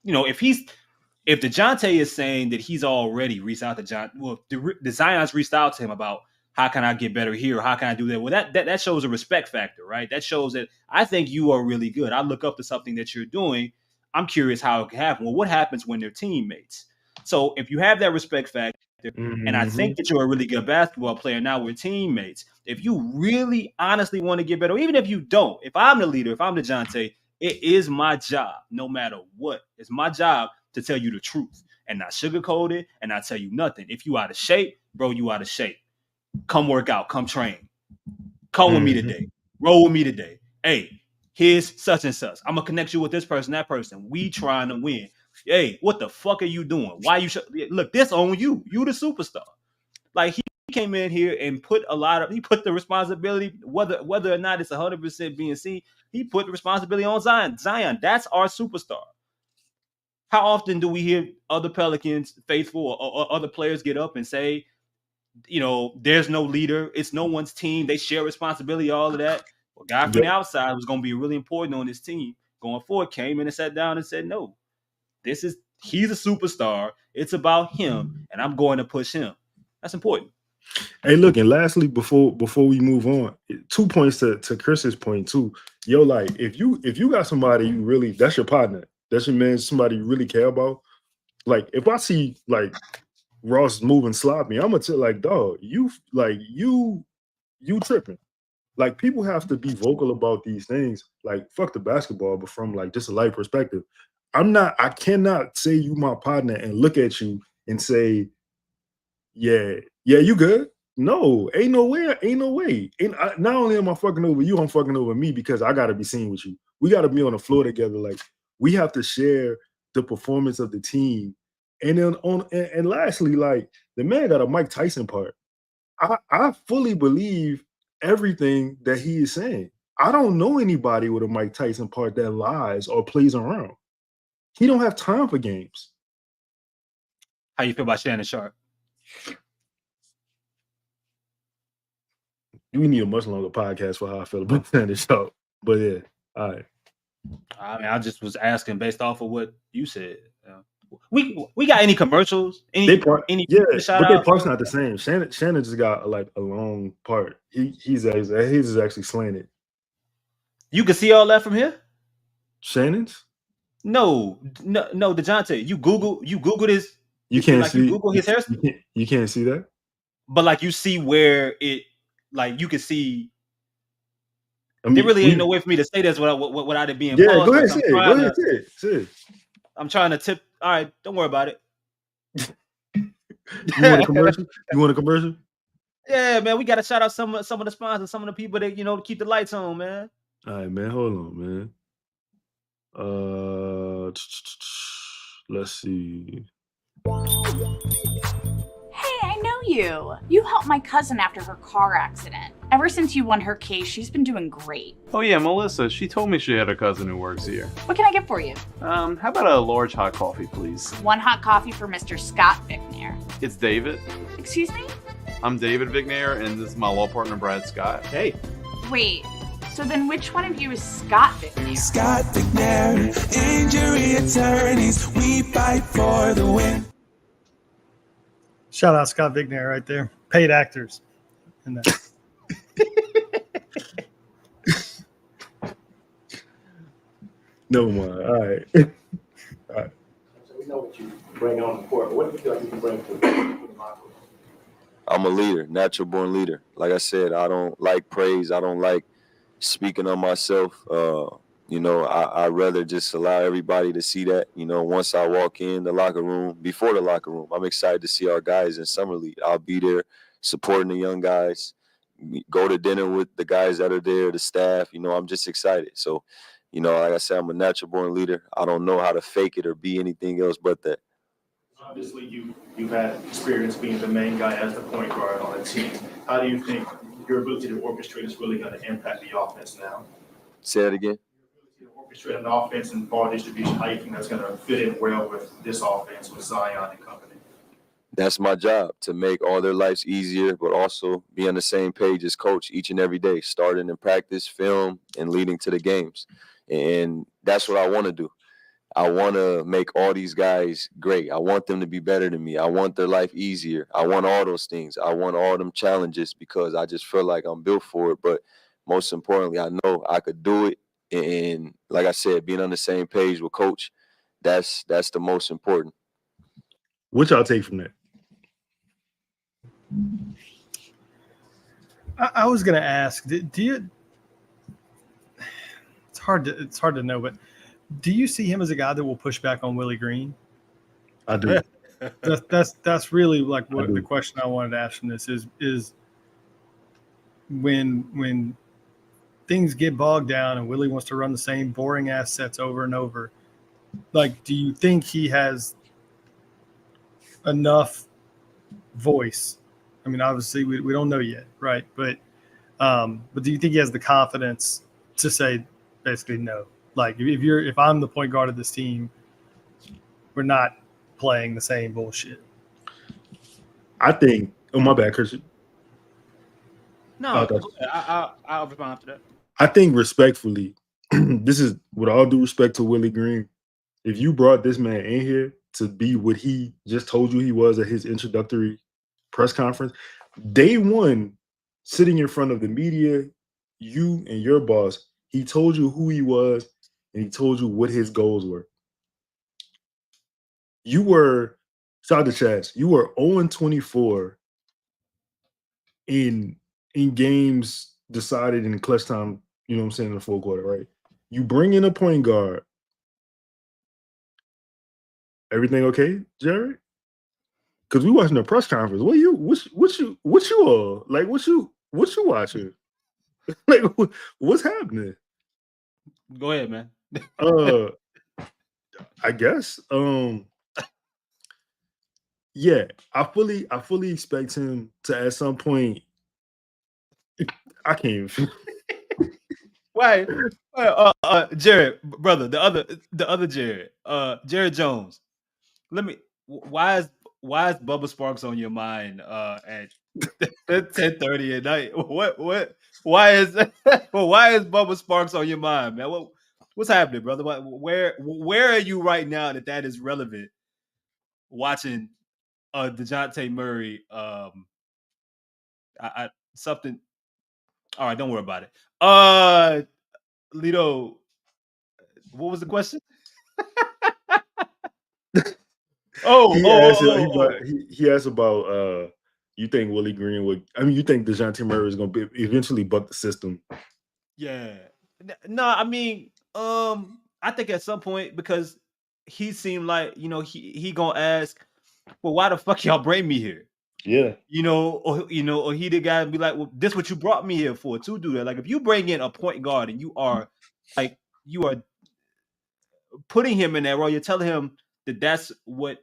if Dejouonte is saying that he's already reached out to John, well, the Zion's reached out to him about how can I get better here, or how can I do that? Well, that shows a respect factor, right? That shows that I think you are really good. I look up to something that you're doing. I'm curious how it can happen. Well, what happens when they're teammates? So if you have that respect factor, and I think that you're a really good basketball player, now we're teammates. If you really honestly want to get better, even if you don't, if I'm the leader, if I'm Dejouonte, it is my job, no matter what. It's my job to tell you the truth and not sugarcoat it and not tell you nothing. If you out of shape, bro, you out of shape. Come work out, come train. Come with me today. Roll with me today. Hey, here's such and such. I'm going to connect you with this person, that person. We trying to win. Hey, what the fuck are you doing? Why you look, this on you. You the superstar. Like he came in here and put the responsibility, whether or not it's 100% being seen, he put the responsibility on Zion. Zion, that's our superstar. How often do we hear other Pelicans faithful or other players get up and say, there's no leader, it's no one's team, they share responsibility, all of that? Well, guy from the outside was going to be really important on this team going forward, came in and sat down and said, no, he's a superstar. It's about him, and I'm going to push him. That's important. Hey, look, and lastly, before we move on, 2 points to Chris's point too. Yo, like if you got somebody you really, that's your partner, that's your man, somebody you really care about. Like if I see like Ross moving sloppy, I'm gonna tell like, dog, you tripping. Like people have to be vocal about these things. Like fuck the basketball, but from like just a life perspective. I cannot say you my partner and look at you and say, yeah, you good? No, ain't no way. Not only am I fucking over you, I'm fucking over me because I gotta be seen with you. We gotta be on the floor together. Like we have to share the performance of the team. And then and lastly, like the man got a Mike Tyson part. I fully believe everything that he is saying. I don't know anybody with a Mike Tyson part that lies or plays around. He don't have time for games. How you feel about Shannon Sharp? We need a much longer podcast for how I feel about Shannon Sharp. But yeah, all right. I mean, I just was asking based off of what you said. We got any commercials? But their part's not the same. Shannon just got like a long part. His is actually slanted. You can see all that from here? Shannon's? No, Dejouonte. You Google this. You can't see. You Google his hairstyle. You can't see that. But like you see where it, like you can see. There really ain't no way for me to say this without it being. Yeah, paused. go ahead, say it. I'm trying to tip. All right, don't worry about it. You want a commercial? Yeah, man, we got to shout out some of the sponsors, some of the people that to keep the lights on, man. All right, man, hold on, man. Let's see. Hey, I know you. You helped my cousin after her car accident. Ever since you won her case, she's been doing great. Oh yeah, Melissa. She told me she had a cousin who works here. What can I get for you? How about a large hot coffee, please? 1 hot coffee for Mr. Scott Vicknair. It's David. Excuse me? I'm David Vicknair, and this is my law partner, Brad Scott. Hey. Wait, so then which one of you is Scott Vicknair? Scott Vicknair, injury attorneys, we fight for the win. Shout out Scott Vicknair right there. Paid actors. In that. Never mind. All right. So we know what you bring on the court. What do you feel like you can bring to the locker room? I'm a leader, natural born leader. Like I said, I don't like praise. I don't like speaking on myself. I'd rather just allow everybody to see that. Once I walk in the locker room, before the locker room, I'm excited to see our guys in Summer League. I'll be there supporting the young guys, go to dinner with the guys that are there, the staff. I'm just excited. So, like I said, I'm a natural born leader. I don't know how to fake it or be anything else but that. Obviously, you've had experience being the main guy as the point guard on a team. How do you think your ability to orchestrate is really going to impact the offense now? Say that again. Your ability to orchestrate an offense and ball distribution, how do you think that's going to fit in well with this offense, with Zion and company? That's my job, to make all their lives easier, but also be on the same page as coach each and every day, starting in practice, film, and leading to the games. And that's what I want to do. I want to make all these guys great. I want them to be better than me. I want their life easier. I want all those things. I want all them challenges because I just feel like I'm built for it. But most importantly, I know I could do it. And like I said, being on the same page with coach, that's the most important. What y'all take from that? I was going to ask, do you? It's hard to know, but do you see him as a guy that will push back on Willie Green? I do. That's really like what the question I wanted to ask from this is when things get bogged down and Willie wants to run the same boring ass sets over and over. Like, do you think he has enough voice? I mean, obviously we don't know yet, right? But do you think he has the confidence to say basically no? Like, if I'm the point guard of this team, we're not playing the same bullshit. I think. Oh, my bad, Christian. No, I'll respond after that. I think respectfully, this is with all due respect to Willie Green. If you brought this man in here to be what he just told you he was at his introductory press conference, day one, sitting in front of the media, you and your boss, he told you who he was and he told you what his goals were. You were, shout out to Chaz, you were 0-24 in games decided in clutch time, you know what I'm saying, in the fourth quarter, right? You bring in a point guard. Everything okay, Jerry? Because we watching the press conference. What you all like? What you watching? Like, what's happening? Go ahead, man. I guess. Yeah, I fully expect him to at some point. I can't even. Why? Jared, brother, the other Jared, Jared Jones. Why is Bubba Sparks on your mind at 10:30 at night? Why is Bubba Sparks on your mind, man? What's happening, brother? Where are you right now that is relevant? Watching Dejounte Murray, something. All right, don't worry about it. Lito, what was the question? He asked about you think Willie Green would? I mean, you think Dejounte Murray is going to be eventually buck the system? Yeah. No, I mean, I think at some point, because he seemed like, he gonna ask, well, why the fuck y'all bring me here? Yeah. Or he the guy be like, well, this what you brought me here for, to do that. Like, if you bring in a point guard and you are putting him in that role, you're telling him that that's what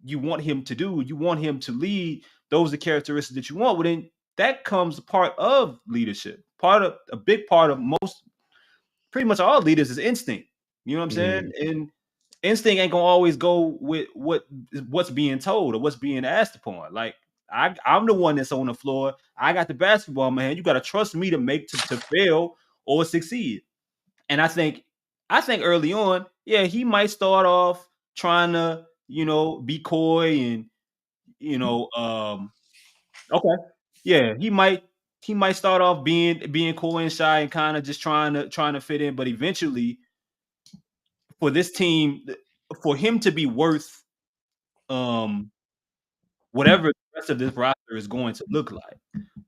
you want him to do. You want him to lead. Those are the characteristics that you want. Well, then that comes part of leadership. A big part of pretty much all leaders is instinct. You know what I'm saying? And instinct ain't gonna always go with what's being told or what's being asked upon. Like, I'm the one that's on the floor. I got the basketball in my hand. You got to trust me to fail or succeed. And I think early on, yeah, he might start off trying to, be coy and, okay, yeah, he might start off being coy and shy and kind of just trying to fit in, but eventually, for this team, for him to be worth whatever the rest of this roster is going to look like,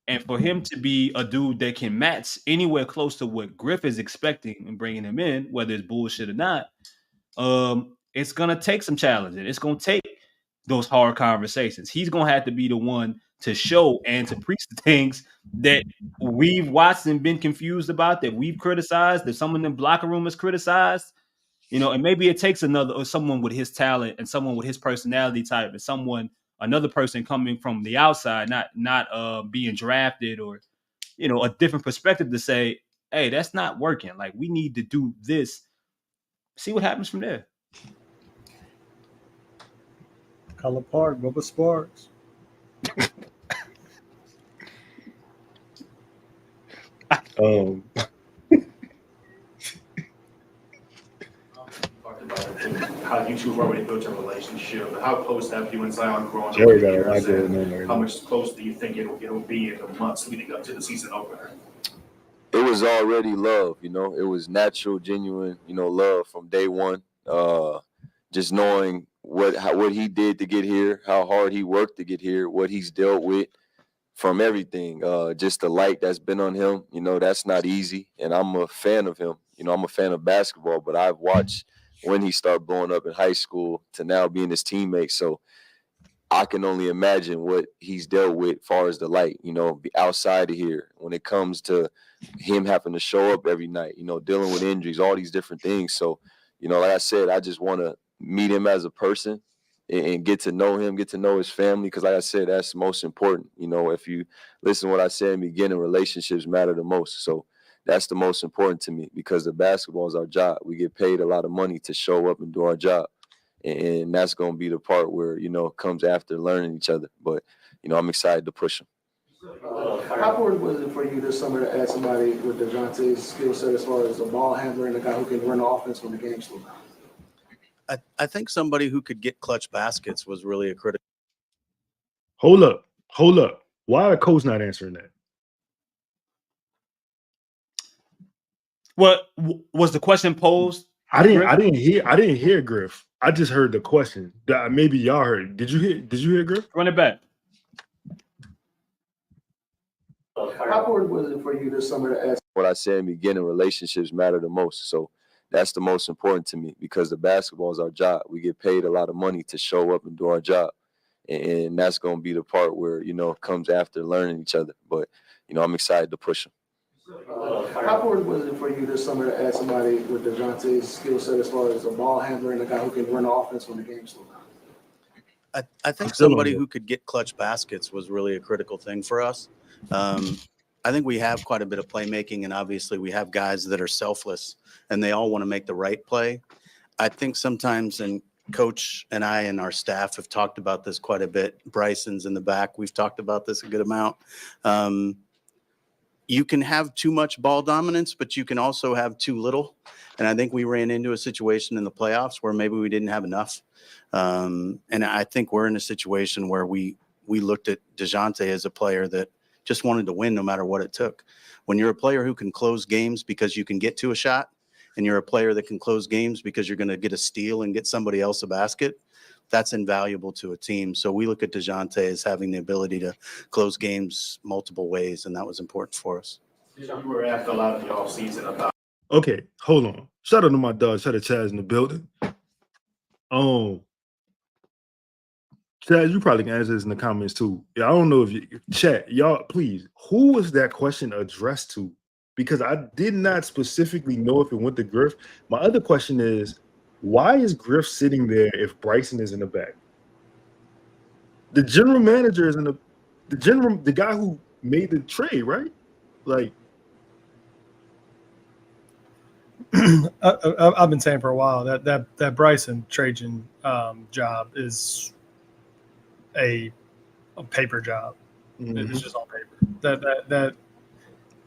And for him to be a dude that can match anywhere close to what Griff is expecting and bringing him in, whether it's bullshit or not, it's gonna take some challenging. It's gonna take those hard conversations. He's gonna have to be the one to show and to preach the things that we've watched and been confused about, that we've criticized, that someone in the locker room has criticized. And maybe it takes someone with his talent and someone with his personality type and another person coming from the outside, not being drafted or, a different perspective to say, hey, that's not working. Like, we need to do this. See what happens from there. Color Park, Bubba Sparks. How you two already built a relationship. How close have you and Zion grown? Jerry got a lot going on right How now. much closer do you think it'll be in the months leading up to the season opener? It was already love, it was natural, genuine, love from day one. Just knowing what he did to get here, how hard he worked to get here, what he's dealt with from everything. Just the light that's been on him, that's not easy. And I'm a fan of him. I'm a fan of basketball, but I've watched when he started blowing up in high school to now being his teammate. So I can only imagine what he's dealt with as far as the light, outside of here when it comes to him having to show up every night, dealing with injuries, all these different things. So, like I said, I just want to meet him as a person and get to know him, get to know his family. Because like I said, that's most important. If you listen to what I said in the beginning, relationships matter the most. So that's the most important to me because the basketball is our job. We get paid a lot of money to show up and do our job. And that's going to be the part where, comes after learning each other. But, I'm excited to push him. How important was it for you this summer to add somebody with Dejounte's skill set as far as a ball handler and a guy who can run the offense when the game slows down? I think somebody who could get clutch baskets was really a critical. Hold up. Why are coach not answering that? What was the question posed? I didn't hear Griff. I just heard the question. Maybe y'all heard. Did you hear Griff? Run it back. How important was it for you this summer to add? What I said in the beginning, relationships matter the most. So that's the most important to me because the basketball is our job. We get paid a lot of money to show up and do our job. And that's going to be the part where, comes after learning each other. But, I'm excited to push him. How important was it for you this summer to add somebody with Dejounte's skill set as far as a ball handler and a guy who can run the offense when the game slows down? I think somebody who could get clutch baskets was really a critical thing for us. I think we have quite a bit of playmaking, and obviously we have guys that are selfless, and they all want to make the right play. I think sometimes, and Coach and I and our staff have talked about this quite a bit. Bryson's in the back. We've talked about this a good amount. You can have too much ball dominance, but you can also have too little. And I think we ran into a situation in the playoffs where maybe we didn't have enough. And I think we're in a situation where we looked at Dejounte as a player that just wanted to win no matter what it took. When you're a player who can close games because you can get to a shot, and you're a player that can close games because you're going to get a steal and get somebody else a basket, that's invaluable to a team. So we look at Dejounte as having the ability to close games multiple ways, and that was important for us. You were asked a lot in the offseason about. Okay, hold on. Shout out to my dog. Shout out to Chaz in the building. Chaz, you probably can answer this in the comments too. Yeah, I don't know if you chat, y'all, please. Who was that question addressed to? Because I did not specifically know if it went to Griff. My other question is, why is Griff sitting there if Bryson is in the back? The general manager is in the guy who made the trade, right? Like, I've been saying for a while that Bryson Trajan job is a paper job. Mm-hmm. It's just on paper.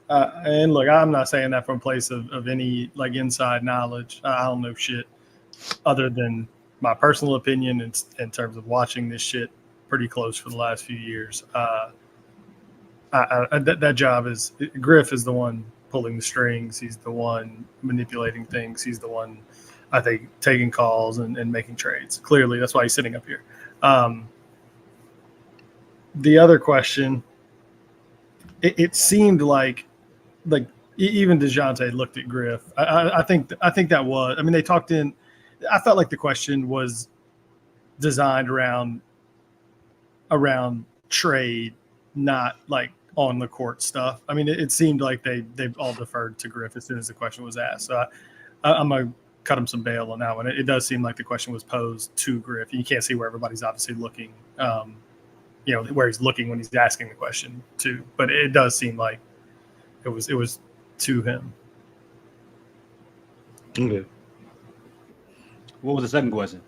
And look, I'm not saying that from a place of any like inside knowledge. I don't know shit other than my personal opinion in terms of watching this shit pretty close for the last few years. That job is Griff is the one pulling the strings. He's the one manipulating things. He's the one, I think, taking calls and making trades. Clearly, that's why he's sitting up here. The other question, it seemed like even Dejounte looked at Griff. I think that was. I mean, they talked in. I felt like the question was designed around trade, not like on the court stuff. I mean, it seemed like they've all deferred to Griff as soon as the question was asked. So I'm gonna cut him some bail on that one. It does seem like the question was posed to Griff. You can't see where everybody's obviously looking. Where he's looking when he's asking the question too. But it does seem like it was to him. Okay. What was the second question?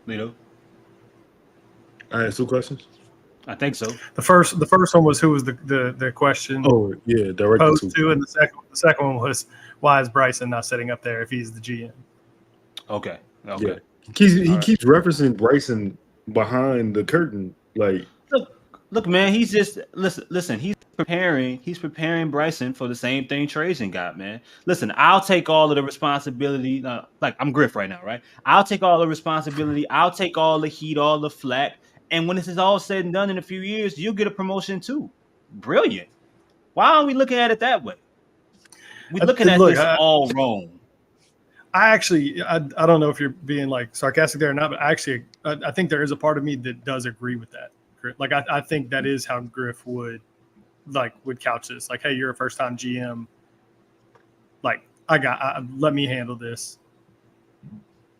Lito? I had 2 questions. I think so. The first one was who was the question? Oh yeah, directed posed to, and the second one was why is Bryson not sitting up there if he's the GM? Okay. Yeah. He keeps referencing Bryson behind the curtain, like. Look, man. He's just listen. He's preparing Bryson for the same thing Trajan got, man. Listen, I'll take all of the responsibility. Like I'm Griff right now, right? I'll take all the responsibility. I'll take all the heat, all the flack. And when this is all said and done in a few years, you'll get a promotion too. Brilliant. Why aren't we looking at it that way? We're looking at this all wrong. I don't know if you're being like sarcastic there or not, but I think there is a part of me that does agree with that. Like I think that is how Griff would couch this. Like, hey, you're a first time GM. Like let me handle this.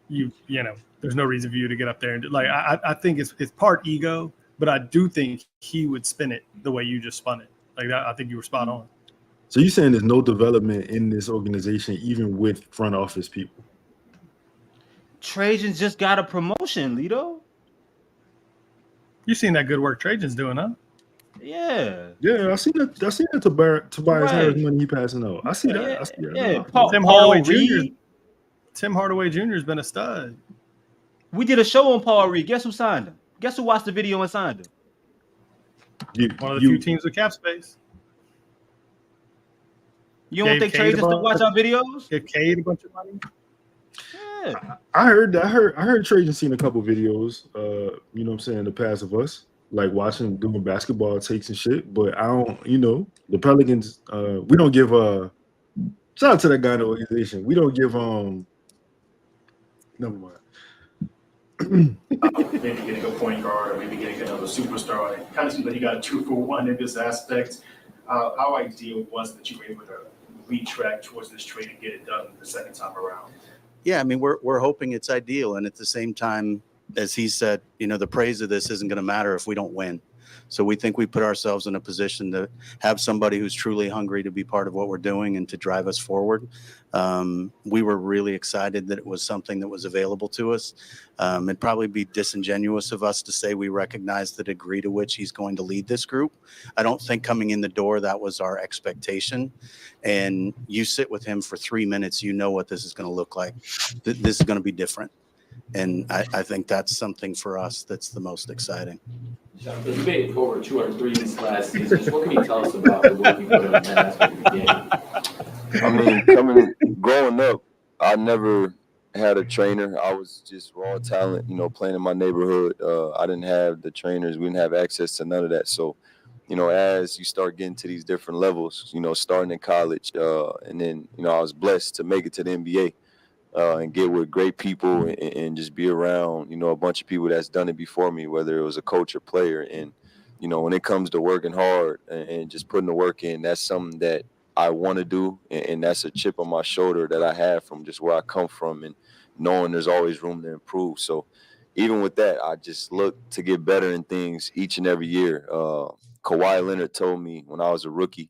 You know, there's no reason for you to get up there and like. I think it's part ego, but I do think he would spin it the way you just spun it. Like that, I think you were spot on. So you're saying there's no development in this organization, even with front office people? Trajan's just got a promotion, Lito. You've seen that good work Trajan's doing, huh? Yeah. Yeah, I see that. I see that Tobias Harris money he passing out. I see that. Yeah. I see that. Yeah. Tim Hardaway Jr. Tim Hardaway Jr. has been a stud. We did a show on Paul Reed. Guess who signed him? Guess who watched the video and signed him? One of the few teams with cap space. You don't think Trajan's to watch our videos? Give Cade a bunch of money. Yeah. I heard Trajan seen a couple videos, you know what I'm saying, The Pass of Us, like watching doing basketball takes and shit. But I don't, the Pelicans, we don't give shout out to that guy in the organization. We don't give never mind. Maybe getting a point guard, maybe getting another superstar. It kind of seems like you got a 2-for-1 in this aspect. How ideal was that you were able to retrack towards this trade and get it done the second time around? Yeah, I mean, we're hoping it's ideal, and at the same time, as he said, the praise of this isn't going to matter if we don't win. So we think we put ourselves in a position to have somebody who's truly hungry to be part of what we're doing and to drive us forward. We were really excited that it was something that was available to us. It'd probably be disingenuous of us to say we recognize the degree to which he's going to lead this group. I don't think coming in the door, that was our expectation. And you sit with him for 3 minutes, you know what this is going to look like. This is going to be different. And I think that's something for us that's the most exciting. You made over 200 threes last season. What can you tell us about the work you put in that aspect of the game? I mean, growing up, I never had a trainer. I was just raw talent, playing in my neighborhood. I didn't have the trainers. We didn't have access to none of that. So, as you start getting to these different levels, starting in college, and then, I was blessed to make it to the NBA. And get with great people and just be around, a bunch of people that's done it before me, whether it was a coach or player. And, when it comes to working hard and just putting the work in, that's something that I want to do. And that's a chip on my shoulder that I have from just where I come from and knowing there's always room to improve. So even with that, I just look to get better in things each and every year. Kawhi Leonard told me when I was a rookie,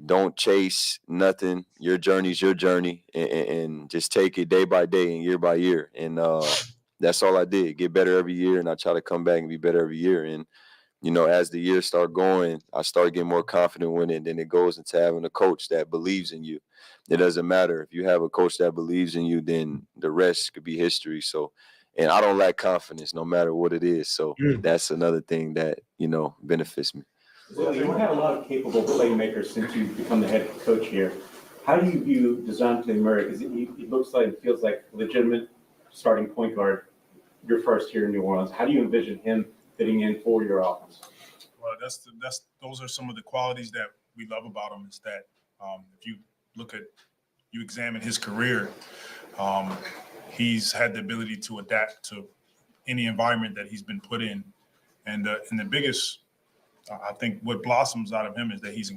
don't chase nothing. Your journey's your journey, and just take it day by day and year by year. And that's all I did. Get better every year, and I try to come back and be better every year. And, as the years start going, I start getting more confident with it. And then it goes into having a coach that believes in you. It doesn't matter. If you have a coach that believes in you, then the rest could be history. So, and I don't lack confidence no matter what it is. So that's another thing that, benefits me. Well, you've had a lot of capable playmakers since you've become the head coach here. How do you view Dejounte Murray? Because it feels like a legitimate starting point guard, your first here in New Orleans. How do you envision him fitting in for your offense? Those are some of the qualities that we love about him. Is that if you examine his career, he's had the ability to adapt to any environment that he's been put in, and the biggest, I think, what blossoms out of him is that he's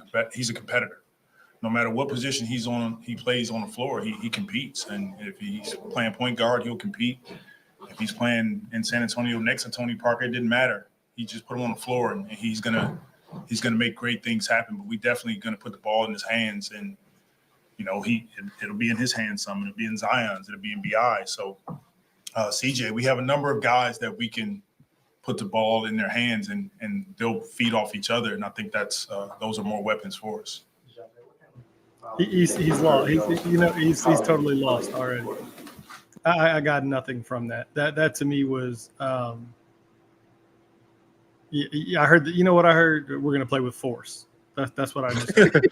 a competitor. No matter what position he plays on the floor, he competes. And if he's playing point guard, he'll compete. If he's playing in San Antonio next to Tony Parker, it didn't matter. He just put him on the floor, and he's gonna make great things happen. But we definitely gonna put the ball in his hands, and it'll be in his hands some, it'll be in Zion's, it'll be in BI. So CJ, we have a number of guys that we can put the ball in their hands, and they'll feed off each other. And I think that's those are more weapons for us. He's lost. He's totally lost already. I got nothing from that. That to me was. I heard that. You know what I heard? We're going to play with force. That's what I just heard.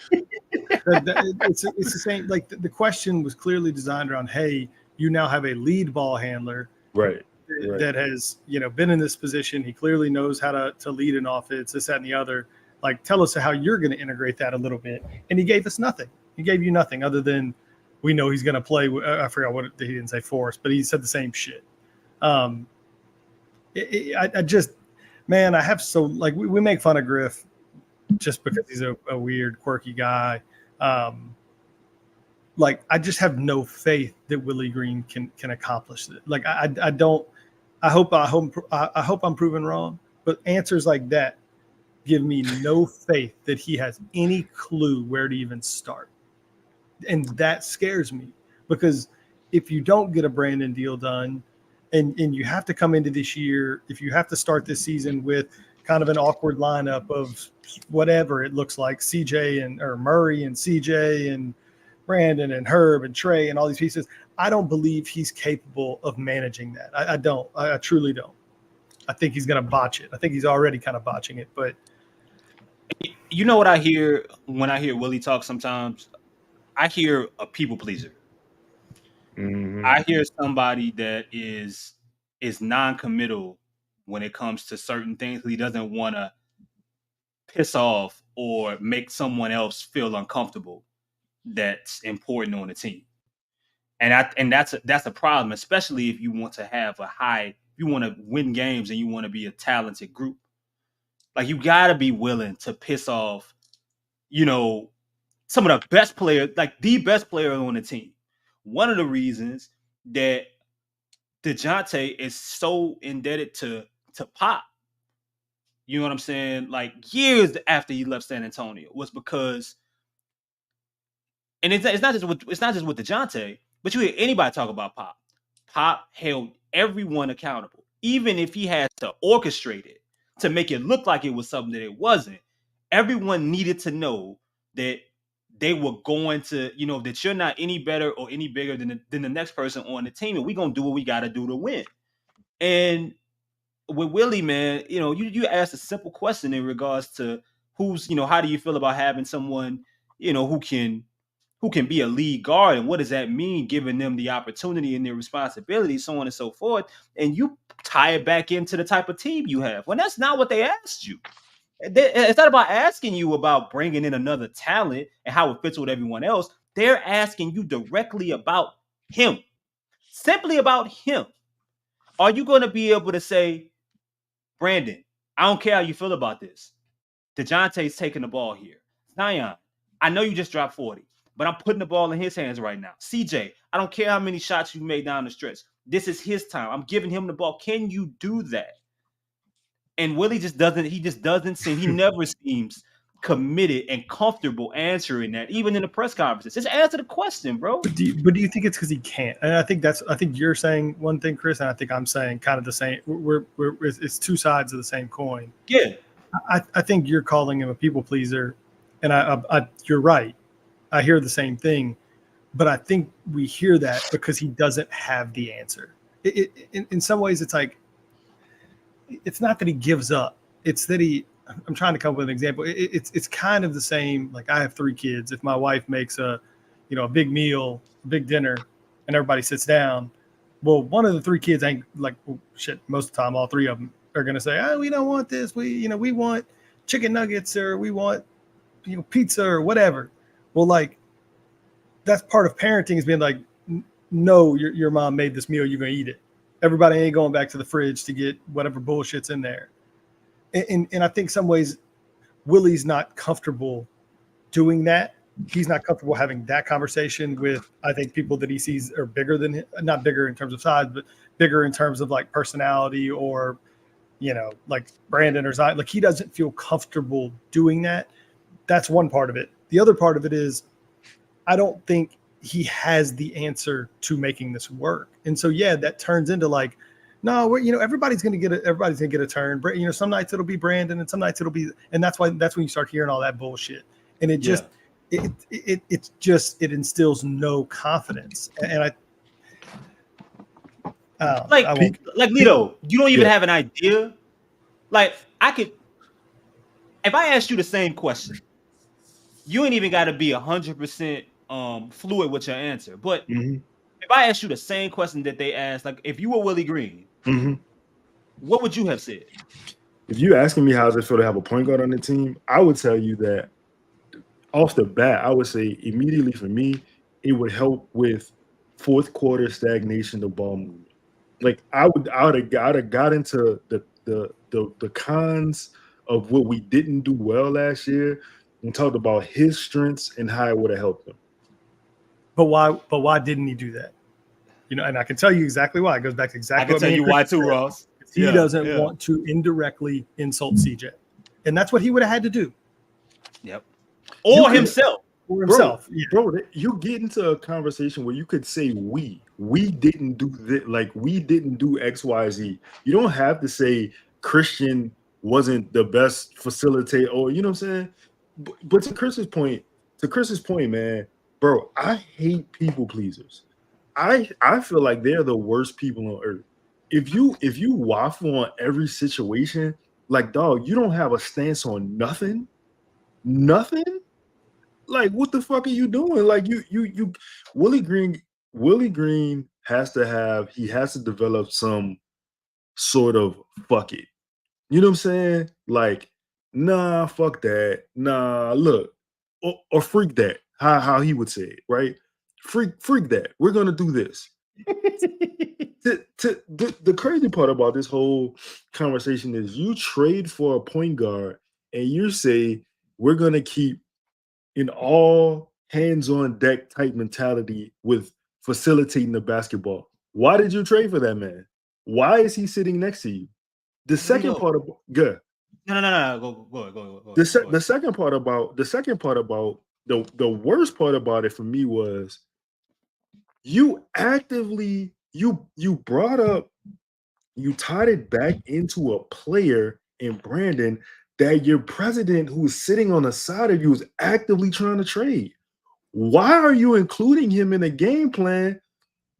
It's the same. Like the question was clearly designed around, hey, you now have a lead ball handler, right? That has been in this position. He clearly knows how to lead an offense, this, that, and the other. Like, tell us how you're going to integrate that a little bit. And he gave us nothing. He gave you nothing other than we know he's going to play. I forgot what he didn't say force, but he said the same shit. I just, man, I have we make fun of Griff just because he's a weird, quirky guy. I just have no faith that Willie Green can accomplish it. Like, I don't. I hope I'm proven wrong. But answers like that give me no faith that he has any clue where to even start. And that scares me, because if you don't get a Brandon deal done and you have to come into this year, if you have to start this season with kind of an awkward lineup of whatever it looks like, CJ or Murray and CJ and Brandon and Herb and Trey and all these pieces, I don't believe he's capable of managing that. I don't. I truly don't. I think he's going to botch it. I think he's already kind of botching it. But you know what I hear when I hear Willie talk sometimes? I hear a people pleaser. Mm-hmm. I hear somebody that is non-committal when it comes to certain things. He doesn't want to piss off or make someone else feel uncomfortable that's important on the team. And that's a problem, especially if you want to have you want to win games and you want to be a talented group. Like, you got to be willing to piss off, some of the best players, like the best player on the team. One of the reasons that Dejouonte is so indebted to Pop, you know what I'm saying? Like, years after he left San Antonio, was because, and it's not just with Dejouonte, but you hear anybody talk about Pop. Pop held everyone accountable, even if he had to orchestrate it to make it look like it was something that it wasn't. Everyone needed to know that they were going to, that you're not any better or any bigger than the next person on the team, and we're going to do what we got to do to win. And with Willie, man, you asked a simple question in regards to how do you feel about having someone, who can be a lead guard, and what does that mean, giving them the opportunity and their responsibility, so on and so forth. And you tie it back into the type of team you have. Well, that's not what they asked you. It's not about asking you about bringing in another talent and how it fits with everyone else. They're asking you directly about him, simply about him. Are you going to be able to say, Brandon, I don't care how you feel about this. Dejounte's taking the ball here. Zion, I know you just dropped 40, but I'm putting the ball in his hands right now. CJ, I don't care how many shots you made down the stretch. This is his time. I'm giving him the ball. Can you do that? And Willie he never seems committed and comfortable answering that, even in the press conferences. Just answer the question, bro. But do you think it's because he can't? And I think you're saying one thing, Chris, and I think I'm saying kind of the same. It's two sides of the same coin. Yeah. I think you're calling him a people pleaser, and you're right. I hear the same thing, but I think we hear that because he doesn't have the answer. In some ways, it's like, it's not that he gives up. It's that I'm trying to come up with an example. It's kind of the same. Like, I have 3 kids. If my wife makes a big meal, a big dinner, and everybody sits down, well, one of the 3 kids ain't like, well, shit. Most of the time, all 3 of them are going to say, "Oh, we don't want this. We want chicken nuggets or we want, pizza or whatever. Well, like, that's part of parenting, is being like, no, your mom made this meal, you're going to eat it. Everybody ain't going back to the fridge to get whatever bullshit's in there. And I think some ways Willie's not comfortable doing that. He's not comfortable having that conversation with, I think, people that he sees are bigger than him, not bigger in terms of size, but bigger in terms of like personality or, like Brandon or Zion. Like, he doesn't feel comfortable doing that. That's one part of it. The other part of it is, I don't think he has the answer to making this work. And so, yeah, that turns into like, no, everybody's going to get a turn. Some nights it'll be Brandon and some nights it'll be, and that's when you start hearing all that bullshit. And it just, it instills no confidence. And like Lito, you don't even have an idea. Like, if I asked you the same question, you ain't even got to be 100% fluid with your answer. But if I asked you the same question that they asked, like if you were Willie Green, what would you have said? If you're asking me how does it feel to have a point guard on the team, I would tell you that off the bat, I would say immediately for me, it would help with fourth quarter stagnation of ball movement. Like I would have got into the cons of what we didn't do well last year and talked about his strengths and how it would have helped him. But why didn't he do that? And I can tell you exactly why. It goes back to exactly. I can tell you why too, Ross. He doesn't want to indirectly insult CJ, and that's what he would have had to do. Yep. Or himself. Bro, you get into a conversation where you could say we didn't do this, like we didn't do X, Y, Z. You don't have to say Christian wasn't the best facilitator, or you know what I'm saying. But to Chris's point, man, bro, I hate people pleasers. I feel like they're the worst people on earth. If you waffle on every situation, like dog, you don't have a stance on nothing. Like, what the fuck are you doing? Like, you Willie Green has to develop some sort of fuck it. You know what I'm saying? Like, nah, fuck that. Nah, look, or freak that. How he would say it, right? Freak that. We're gonna do this. The crazy part about this whole conversation is you trade for a point guard and you say we're gonna keep in all hands-on deck type mentality with facilitating the basketball. Why did you trade for that man? Why is he sitting next to you? The second part of good. No. Go. The second part about the worst part about it for me was you actively you tied it back into a player in Brandon that your president who is sitting on the side of you is actively trying to trade. Why are you including him in a game plan?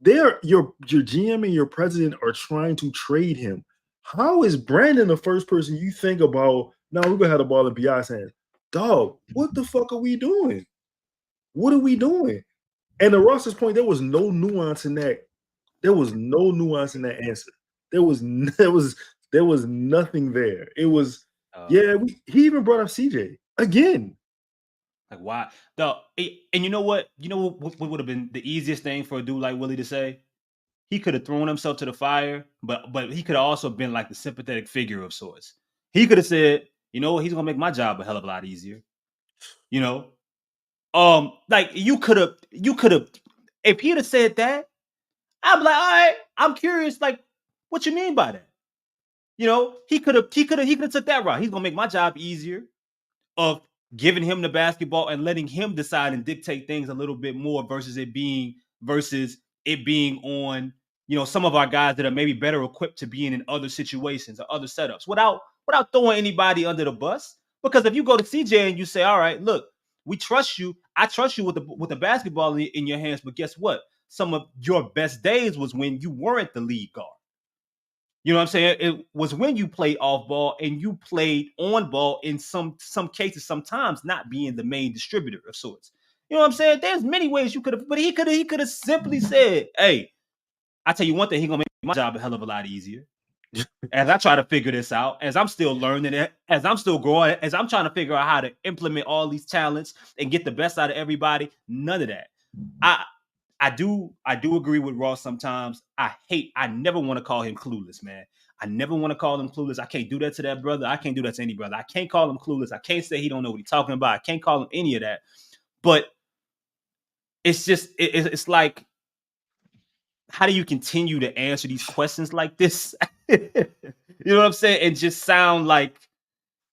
Your GM and your president are trying to trade him. How is Brandon the first person you think about? Now we're gonna have the ball in BI's hands. Dog, what the fuck are we doing? What are we doing? And to Ross's point, there was no nuance in that. There was no nuance in that answer. There was nothing there. It was he even brought up CJ again. Like why? And you know what? You know what would have been the easiest thing for a dude like Willie to say? He could have thrown himself to the fire, but he could have also been like the sympathetic figure of sorts. He could have said, you know what, he's gonna make my job a hell of a lot easier. You know? Like you could have, if he'd have said that, I'd be like, all right, I'm curious, like, what you mean by that? You know, he could have took that route. He's gonna make my job easier of giving him the basketball and letting him decide and dictate things a little bit more versus it being on, you know, some of our guys that are maybe better equipped to being in other situations or other setups without throwing anybody under the bus. Because if you go to CJ and you say, all right, look, we trust you. I trust you with the basketball in your hands. But guess what? Some of your best days was when you weren't the lead guard. You know what I'm saying? It was when you played off ball and you played on ball in some cases, sometimes not being the main distributor of sorts. You know what I'm saying? There's many ways you could have, but he could have simply said, hey, I tell you one thing, he's gonna make my job a hell of a lot easier. as I try to figure this out, as I'm still learning it, as I'm still growing, as I'm trying to figure out how to implement all these talents and get the best out of everybody. None of that. I do agree with Ross sometimes. I never want to call him clueless, man. I never want to call him clueless. I can't do that to that brother. I can't do that to any brother. I can't call him clueless. I can't say he don't know what he's talking about. I can't call him any of that. But it's just, it's like, how do you continue to answer these questions like this? You know what I'm saying? And just sound like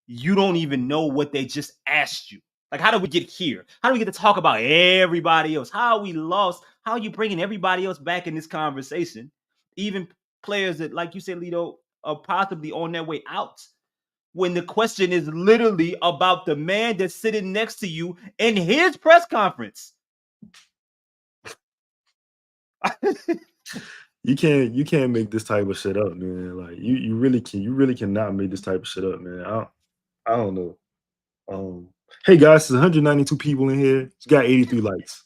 you don't even know what they just asked you. Like, how do we get here? How do we get to talk about everybody else? How are we lost? How are you bringing everybody else back in this conversation? Even players that, like you said, Lito, are possibly on their way out. When the question is literally about the man that's sitting next to you in his press conference. You can't make this type of shit up, man. Like you really cannot make this type of shit up, man. I don't know. Hey guys, there's 192 people in here. It's got 83 likes.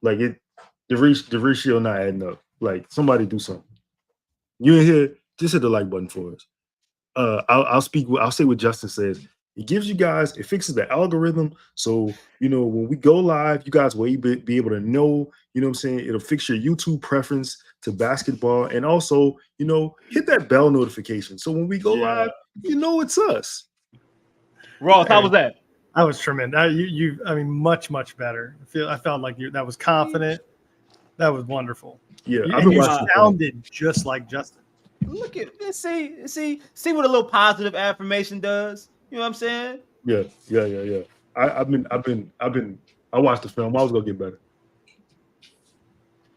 Like the ratio not adding up. Like somebody do something. You in here, just hit the like button for us. I'll say what Justin says. It gives you guys, it fixes the algorithm. So, when we go live, you guys will be able to know, you know what I'm saying? It'll fix your YouTube preference to basketball. And also, hit that bell notification. So when we go live, it's us. Ross, how was that? That was tremendous. Much, much better. I felt like that was confident. That was wonderful. Yeah. You sounded just like Justin. Look at see what a little positive affirmation does. You know what I'm saying? Yeah. I watched the film. I was gonna get better.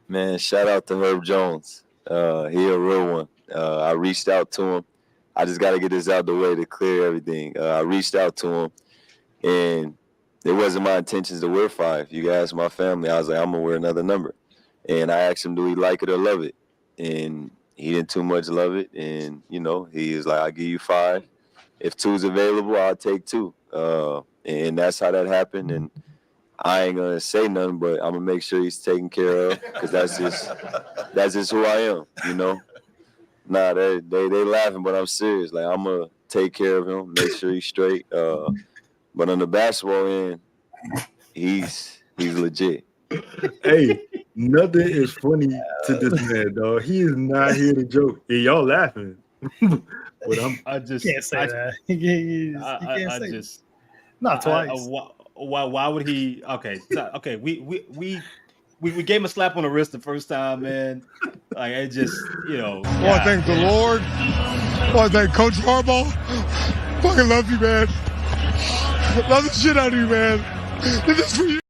Man, shout out to Herb Jones. He a real one. I reached out to him. I just got to get this out the way to clear everything. I reached out to him, and it wasn't my intentions to wear 5. You guys, my family, I was like, I'm gonna wear another number, and I asked him, do he like it or love it? And he didn't too much love it, and he was like, I'll give you 5. If 2's available, I'll take 2. And that's how that happened. And I ain't gonna say nothing, but I'm gonna make sure he's taken care of, because that's just who I am, Nah, they laughing, but I'm serious. Like, I'm gonna take care of him, make sure he's straight. But on the basketball end, he's legit. Hey, nothing is funny to this man, dog. He is not here to joke. Yeah, y'all laughing. But I just can't say that. You can't say that. Not twice. Why would he? Okay, we gave him a slap on the wrist the first time, man. Like, it just, Well, I thank the Lord. Well, I thank Coach Harbaugh. Fucking love you, man. Love the shit out of you, man. This is for you.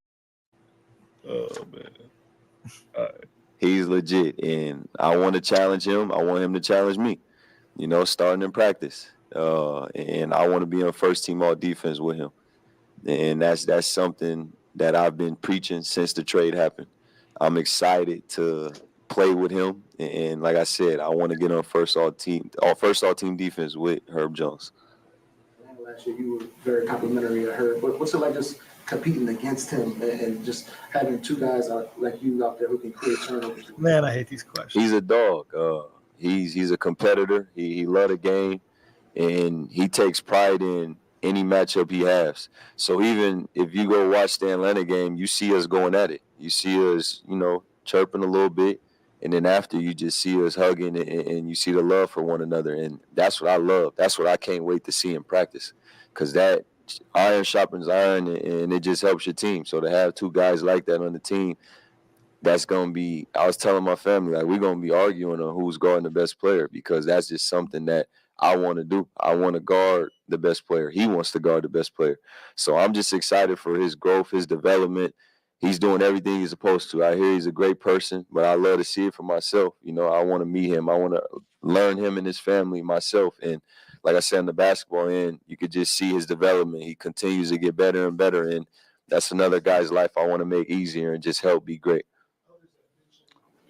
Oh man. He's legit, and I want to challenge him. I want him to challenge me. Starting in practice, and I want to be on first team all defense with him. And that's something that I've been preaching since the trade happened. I'm excited to play with him, and like I said, I want to get on first all team defense with Herb Jones. Last year, you were very complimentary of Herb. What's it like just competing against him and just having 2 guys like you out there who can create turnovers? Man, I hate these questions. He's a dog. He's a competitor. He loves the game, and he takes pride in any matchup he has. So even if you go watch the Atlanta game, you see us going at it. You see us, chirping a little bit, and then after you just see us hugging and you see the love for one another, and that's what I love. That's what I can't wait to see in practice, because that iron sharpens iron, and it just helps your team. So to have 2 guys like that on the team, that's going to be – I was telling my family, like, we're going to be arguing on who's guarding the best player, because that's just something that I want to do. I want to guard the best player. He wants to guard the best player. So I'm just excited for his growth, his development. He's doing everything he's supposed to. I hear he's a great person, but I love to see it for myself. I want to meet him. I want to learn him and his family myself. And like I said, on the basketball end, you could just see his development. He continues to get better and better, and that's another guy's life I want to make easier and just help be great.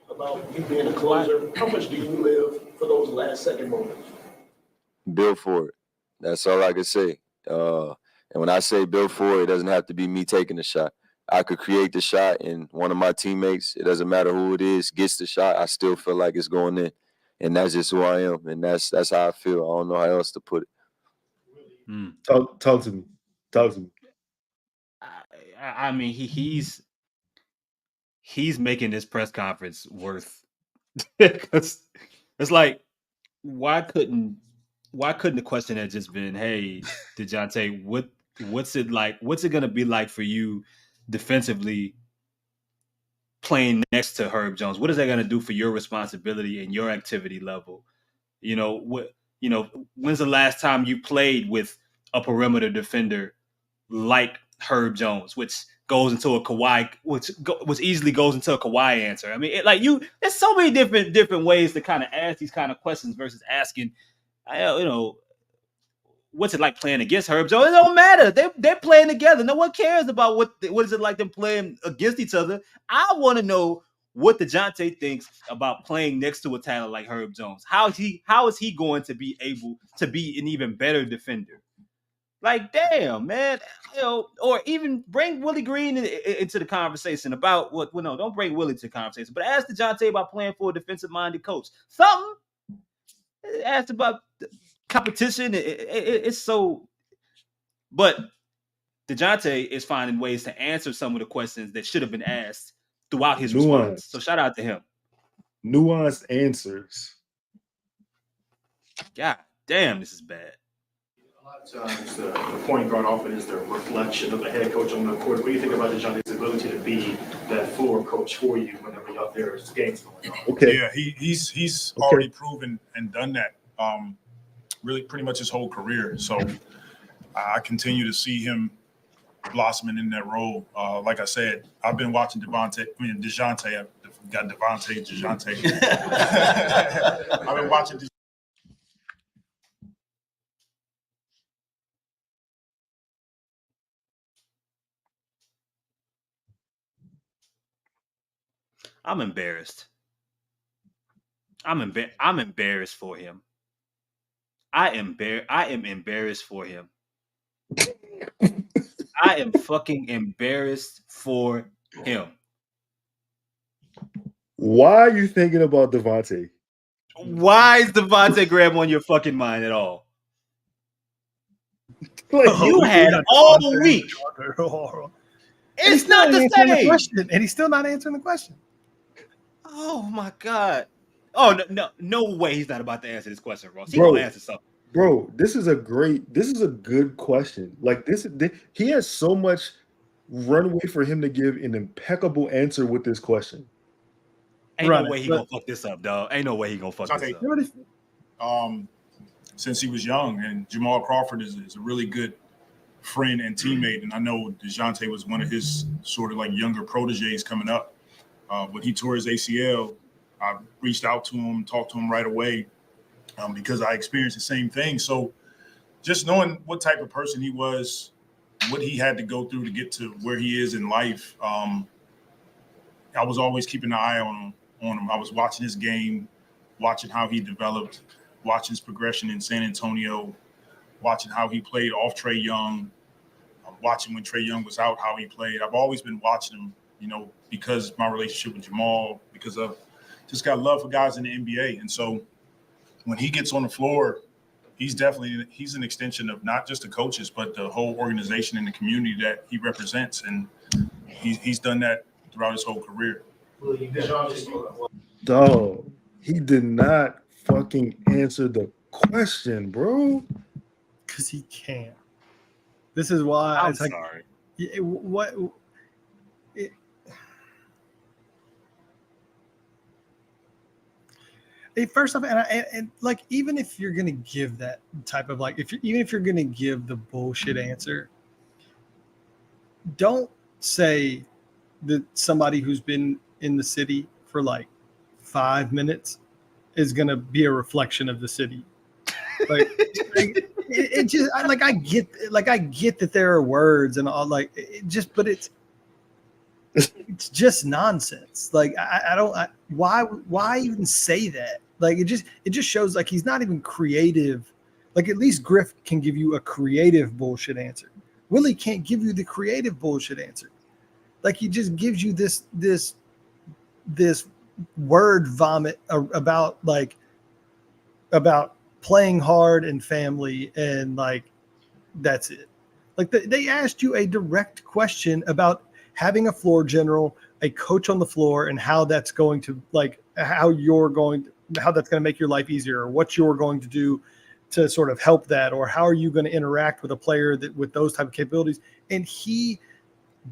About you being a closer, how much do you live for those last second moments? Build for it. That's all I can say. And when I say build for it, it doesn't have to be me taking the shot. I could create the shot, and one of my teammates, it doesn't matter who it is, gets the shot, I still feel like it's going in. and that's just who I am, and that's how I feel. I don't know how else to put it. Talk to me. Talk to me. I mean, he's making this press conference worth because it's like, why couldn't the question have just been, hey, Dejounte, what's it like? What's it gonna be like for you defensively playing next to Herb Jones? What is that gonna do for your responsibility and your activity level? When's the last time you played with a perimeter defender like Herb Jones, which goes into a Kawhi, which easily goes into a Kawhi answer? I mean, there's so many different ways to kind of ask these kind of questions versus asking, what's it like playing against Herb Jones? It don't matter. They're playing together. No one cares about what is it like them playing against each other. I want to know what Dejounte thinks about playing next to a talent like Herb Jones. How is he going to be able to be an even better defender? Like, damn, man, or even bring Willie Green into the conversation about what. Well, no, don't bring Willie to the conversation, but ask Dejounte about playing for a defensive-minded coach. Something. Ask about competition. It's so. But Dejounte is finding ways to answer some of the questions that should have been asked throughout his response. So shout out to him. Nuanced answers. God damn, this is bad. A lot of times, the point guard often is the reflection of the head coach on the court. What do you think about Dejounte's ability to be that floor coach for you whenever there's games going on? Okay. Yeah, he's already proven and done that. Really, pretty much his whole career. So I continue to see him blossoming in that role. Like I said, I've been watching Dejounte. I've got Dejounte. I've been watching. I'm embarrassed. I'm embarrassed for him. I am embarrassed for him. I am fucking embarrassed for him. Why are you thinking about Devontae? Why is Devontae Graham on your fucking mind at all? You had all week. It's not the same. And he's still not answering the question. Oh my God. Oh no way he's not about to answer this question, Ross. He's gonna answer something. Bro, this is a good question. Like he has so much runway for him to give an impeccable answer with this question. Ain't no way he gonna fuck this up, dog. Ain't no way he gonna fuck this up. Since he was young, and Jamal Crawford is a really good friend and teammate, and I know Dejounte was one of his sort of like younger proteges coming up. When he tore his ACL, I reached out to him, talked to him right away because I experienced the same thing. So just knowing what type of person he was, what he had to go through to get to where he is in life, I was always keeping an eye on him. I was watching his game, watching how he developed, watching his progression in San Antonio, watching how he played off Trae Young, watching when Trae Young was out, how he played. I've always been watching him, because my relationship with Jamal, because of just got love for guys in the NBA. And so when he gets on the floor, he's an extension of not just the coaches, but the whole organization and the community that he represents. And he's done that throughout his whole career. Dog, he did not fucking answer the question, bro. Because he can't. This is why I'm sorry. First off, and like, even if you're gonna give that type of even if you're gonna give the bullshit answer, don't say that somebody who's been in the city for like 5 minutes is gonna be a reflection of the city. Like, it just I get that there are words and all, but it's just nonsense. Like, why even say that? Like, it just shows like he's not even creative. Like, at least Griff can give you a creative bullshit answer. Willie can't give you the creative bullshit answer. Like, he just gives you this word vomit about like about playing hard and family, and like that's it. Like they asked you a direct question about having a floor general, a coach on the floor, and how that's going to how that's going to make your life easier, or what you're going to do to sort of help that, or how are you going to interact with a player with those type of capabilities. And he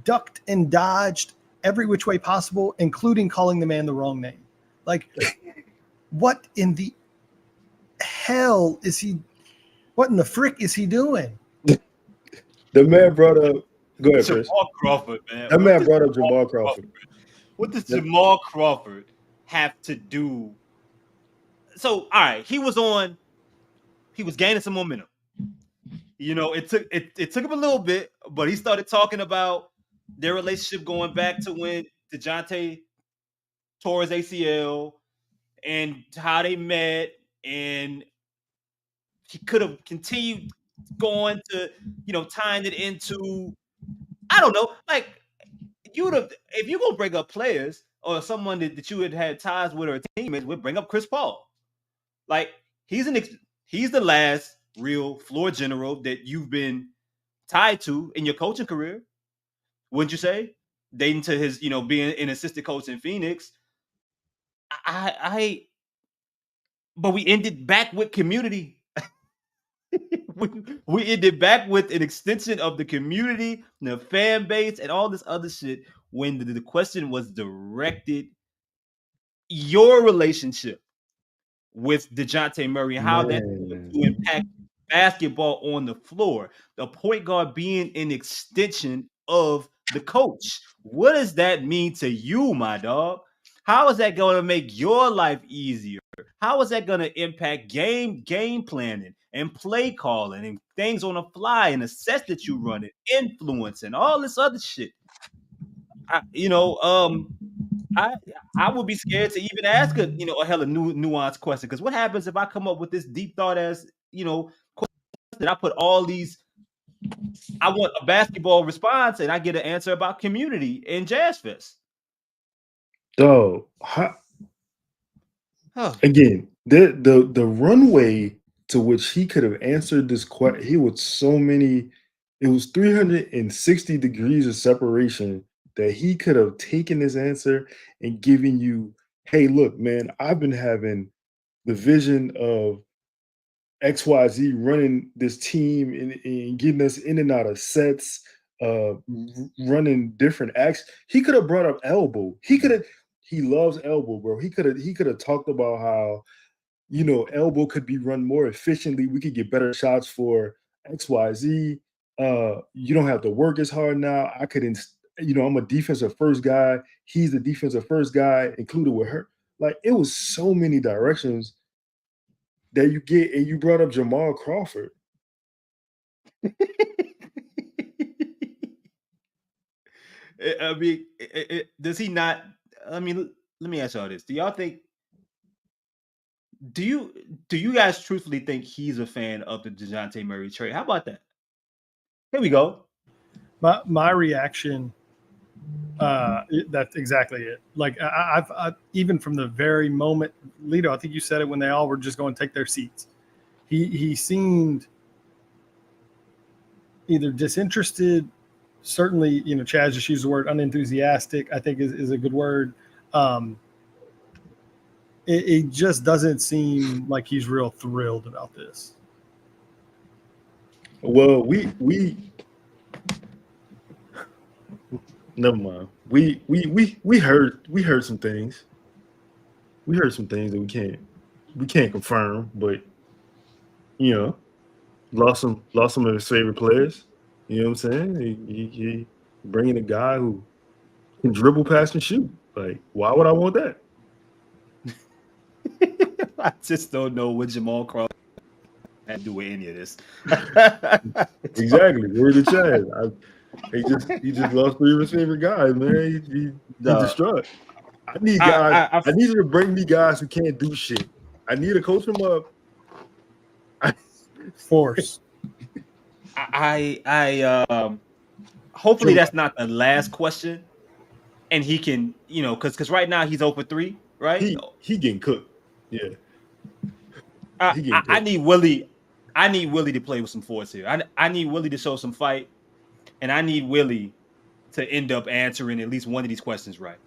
ducked and dodged every which way possible, including calling the man the wrong name. Like, what in the hell is he? What in the frick is he doing? The man brought up. Go ahead, Chris. Jamal Crawford, man. That man brought up Jamal Crawford. What does Jamal Crawford have to do? So, all right, he was gaining some momentum. You know, it took him a little bit, but he started talking about their relationship going back to when Dejounte tore his ACL and how they met, and he could have continued going to, tying it into, I don't know, like if you're gonna bring up players or someone that you had ties with or teammates with, bring up Chris Paul. Like he's the last real floor general that you've been tied to in your coaching career, wouldn't you say? Dating to his, being an assistant coach in Phoenix. But we ended back with community. we ended back with an extension of the community, the fan base, and all this other shit when the question was directed your relationship with Dejounte Murray, how that's going to impact basketball on the floor. The point guard being an extension of the coach. What does that mean to you, my dog? How is that going to make your life easier? How is that going to impact game planning and play calling and things on the fly and the sets that you run and influence and all this other shit? I would be scared to even ask a hella nuanced question, because what happens if I come up with this deep thought as question that I put all these, I want a basketball response and I get an answer about community and Jazz Fest. Dog, again, the runway to which he could have answered this question, he was so many, it was 360 degrees of separation that he could have taken this answer and given you, hey, look, man, I've been having the vision of XYZ running this team and getting us in and out of sets, running different acts. He could have brought up elbow. He loves elbow, bro. He could have talked about how, elbow could be run more efficiently. We could get better shots for XYZ. You don't have to work as hard now. I could, I'm a defensive first guy. He's the defensive first guy, included with her. Like, it was so many directions that you get, and you brought up Jamal Crawford. I mean, does he not? I mean, let me ask y'all this: do y'all think? Do you guys truthfully think he's a fan of the Dejounte Murray trade? How about that? Here we go. My reaction. That's exactly it. Like I've even from the very moment, Lito, I think you said it when they all were just going to take their seats. He seemed either disinterested. Certainly, Chaz just used the word unenthusiastic, I think is a good word. It just doesn't seem like he's real thrilled about this. Well, we never mind. We heard some things. We heard some things that we can't confirm, but lost some of his favorite players. You know what I'm saying? He bringing a guy who can dribble, pass, and shoot. Like, why would I want that? I just don't know what Jamal Crawford had to do with any of this. Exactly. Where's the Chad? He just lost three of his favorite guys, man. He's distraught. I need guys. I need you to bring me guys who can't do shit. I need to coach them up. Force. Hopefully that's not the last question, and he can, because right now he's 0 for 3, right? He getting cooked. Yeah. I need Willie. I need Willie to play with some force here. I need Willie to show some fight, and I need Willie to end up answering at least one of these questions right.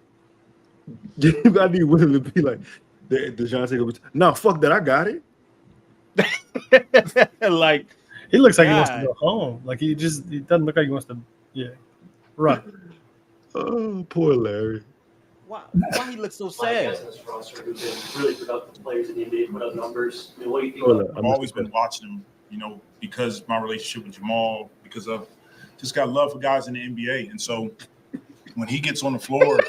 I need Willie to be like, Dejounte. No, fuck that. I got it. Like he looks like he wants to go home. Like he doesn't look like he wants to. Yeah, right. Oh, poor Larry. Why he looks so Guys sad? in this roster who've been really productive players in the NBA, put up numbers. I mean, what do you think? I've always been watching him, you know, because my relationship with Jamal, because of just got love for guys in the NBA. And so when he gets on the floor,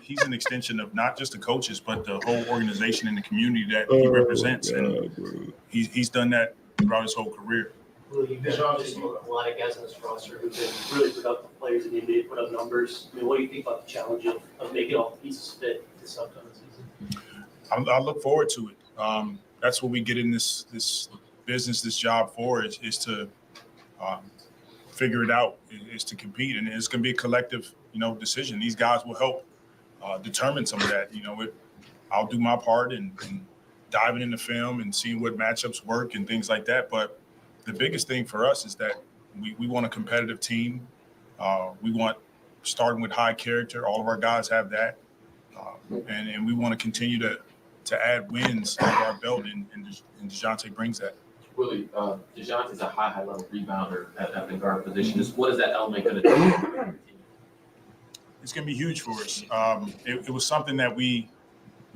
he's an extension of not just the coaches, but the whole organization and the community that he represents. And he's done that throughout his whole career. Willie, you've been just a lot of guys on this roster who've been really productive players in the NBA, put up numbers. I mean, what do you think about the challenge of making all the pieces fit this upcoming season? I look forward to it. That's what we get in this business, this job for, is to figure it out, is to compete, and it's going to be a collective, decision. These guys will help determine some of that. I'll do my part and diving into film and seeing what matchups work and things like that. But the biggest thing for us is that we want a competitive team. We want starting with high character. All of our guys have that, and we want to continue to add wins under our belt, and Dejouonte brings that. Willie, Dejounte is a high level rebounder at the guard position. Just what is that element going to do? It's going to be huge for us. It was something that we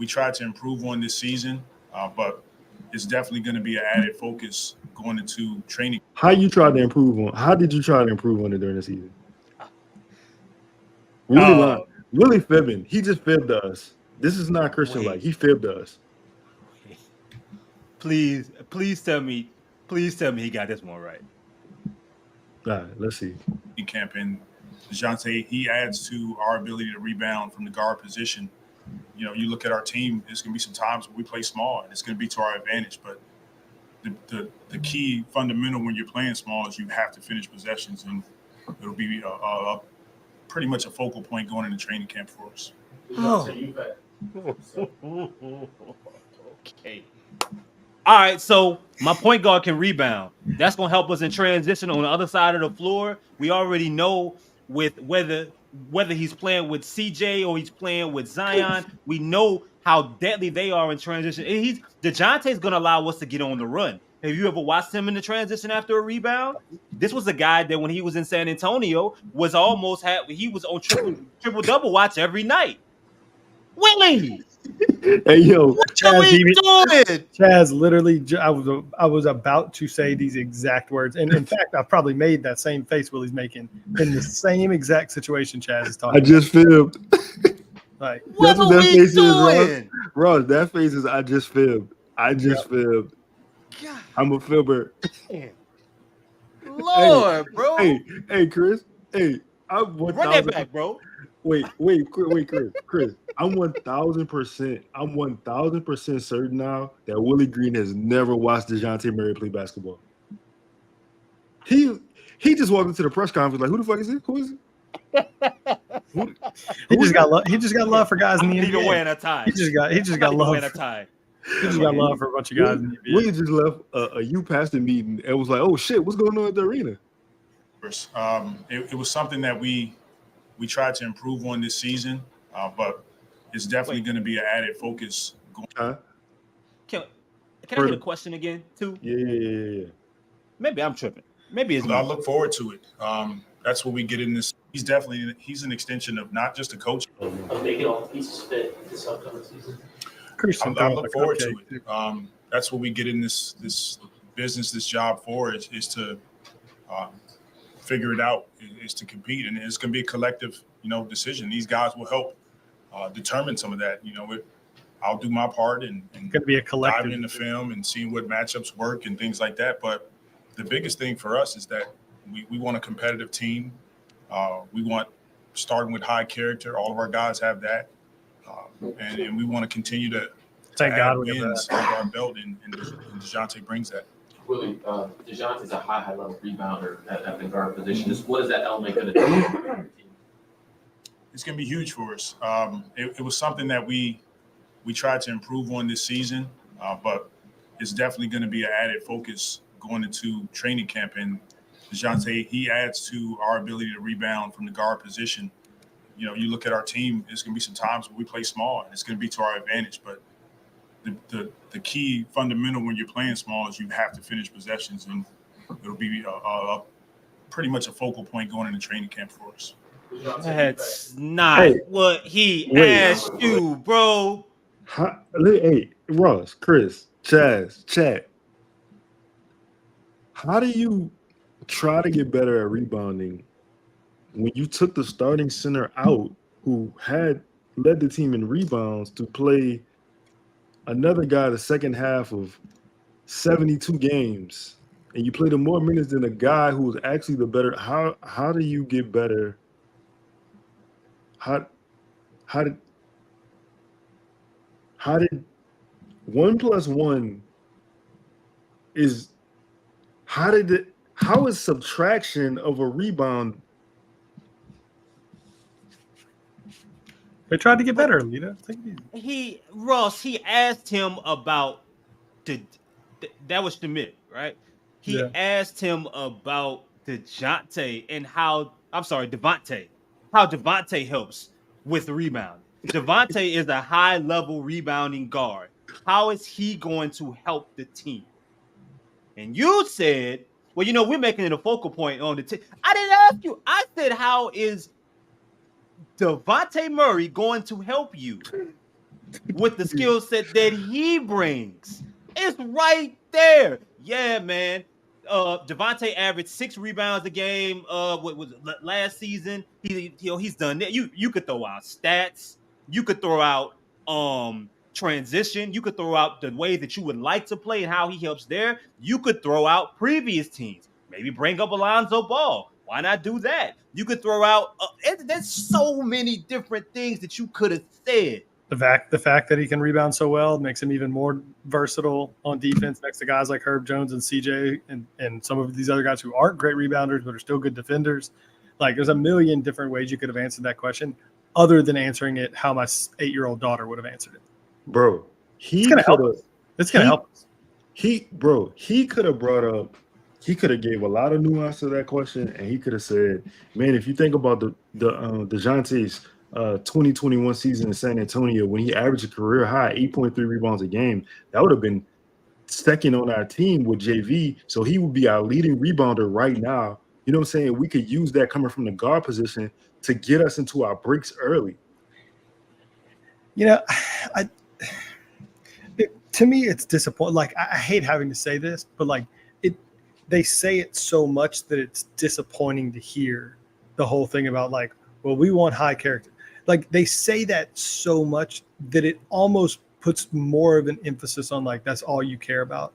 tried to improve on this season, but it's definitely going to be an added focus going into training. How did you try to improve on it during the season? Really fibbing. He just fibbed us. This is not Christian like. He fibbed us. Please tell me he got this one right. All right, let's see. Campaign, Dejounte, he adds to our ability to rebound from the guard position. You look at our team, there's going to be some times where we play small, and it's going to be to our advantage. But the key fundamental when you're playing small is you have to finish possessions, and it'll be pretty much a focal point going into training camp for us. Okay. All right, so my point guard can rebound. That's going to help us in transition on the other side of the floor. We already know with whether he's playing with CJ or he's playing with Zion, we know how deadly they are in transition. And Dejounte's going to allow us to get on the run. Have you ever watched him in the transition after a rebound? This was a guy that when he was in San Antonio was he was on triple double watch every night. Willie, hey yo, what are we doing? Chaz, literally, I was about to say these exact words, and in fact, I probably made that same face Willie's making in the same exact situation Chaz is talking. I just fibbed. Like, what are we doing? Ross, that face is I just fibbed. Fibbed. God. I'm a fibber. Lord, bro. Hey, Chris. Hey, I'm 1,000. Run that back, bro. Wait, Chris. I'm 1,000%. I'm 1,000% certain now that Willie Green has never watched Dejounte Murray play basketball. He just walked into the press conference like, who the fuck is it? Who is it? He just got love for guys in the NBA. Even wearing a tie. He just got love. Wearing a tie. He just got love for a bunch of guys in the NBA. Willie just left a U pastor meeting and was like, "Oh shit, what's going on at the arena?" It was something that we tried to improve on this season, but it's definitely going to be an added focus. Can I get a question again, too? Yeah. Maybe I'm tripping. Maybe it's I look forward to it. That's what we get in this. He's an extension of not just a coach. Of making all the pieces fit this upcoming season. I look forward to it. That's what we get in this business, this job for, is to figure it out, is to compete, and it's going to be a collective, decision. These guys will help determine some of that. I'll do my part and going to be a collective diving into film and seeing what matchups work and things like that. But the biggest thing for us is that we want a competitive team. We want starting with high character. All of our guys have that. And we want to continue to add wins under our belt, and Dejounte brings that. Willie, Dejounte is a high level rebounder at the guard position. Just what is that element going to do? It's going to be huge for us. It was something that we tried to improve on this season, but is definitely going to be an added focus going into training camp. And Dejounte, he adds to our ability to rebound from the guard position. You know, you look at our team, there's going to be some times where we play small, and it's going to be to our advantage. But the key fundamental when you're playing small is you have to finish possessions, and it'll be pretty much a focal point going into training camp for us. That's not what he asked you, bro. Hey, Ross, Chris, Chaz, chat. How do you try to get better at rebounding when you took the starting center out who had led the team in rebounds to play another guy the second half of 72 games, and you played him more minutes than a guy who was actually the better? How do you get better? How did 1 + 1 is how is subtraction of a rebound? They tried to get better, Lito. He asked him about that was Schmidt, right? He asked him about Dejounte and how Devonte helps with rebound. Devonte is a high-level rebounding guard. How is he going to help the team? And you said, well, you know, we're making it a focal point on the team. I didn't ask you. I said, how is Dejounte Murray going to help you with the skill set that he brings? It's right there. Yeah, man. Devonte averaged 6 rebounds a game. What was it, last season? He's done that. You could throw out stats. You could throw out transition. You could throw out the way that you would like to play and how he helps there. You could throw out previous teams. Maybe bring up Alonzo Ball. Why not do that? You could throw out. There's so many different things that you could have said. The fact that he can rebound so well makes him even more versatile on defense next to guys like Herb Jones and CJ and some of these other guys who aren't great rebounders but are still good defenders. Like, there's a million different ways you could have answered that question other than answering it how my 8-year-old daughter would have answered it. Bro, it's going to help us. It's going to help us. He could have brought up, he could have gave a lot of nuance to that question, and he could have said, man, if you think about the Dejounte's 2021 season in San Antonio, when he averaged a career high 8.3 rebounds a game, that would have been second on our team with JV. So he would be our leading rebounder right now. You know what I'm saying? We could use that coming from the guard position to get us into our breaks early. You know, to me, it's disappointing. Like, I hate having to say this, but like they say it so much that it's disappointing to hear the whole thing about like, well, we want high character. Like, they say that so much that it almost puts more of an emphasis on like, that's all you care about.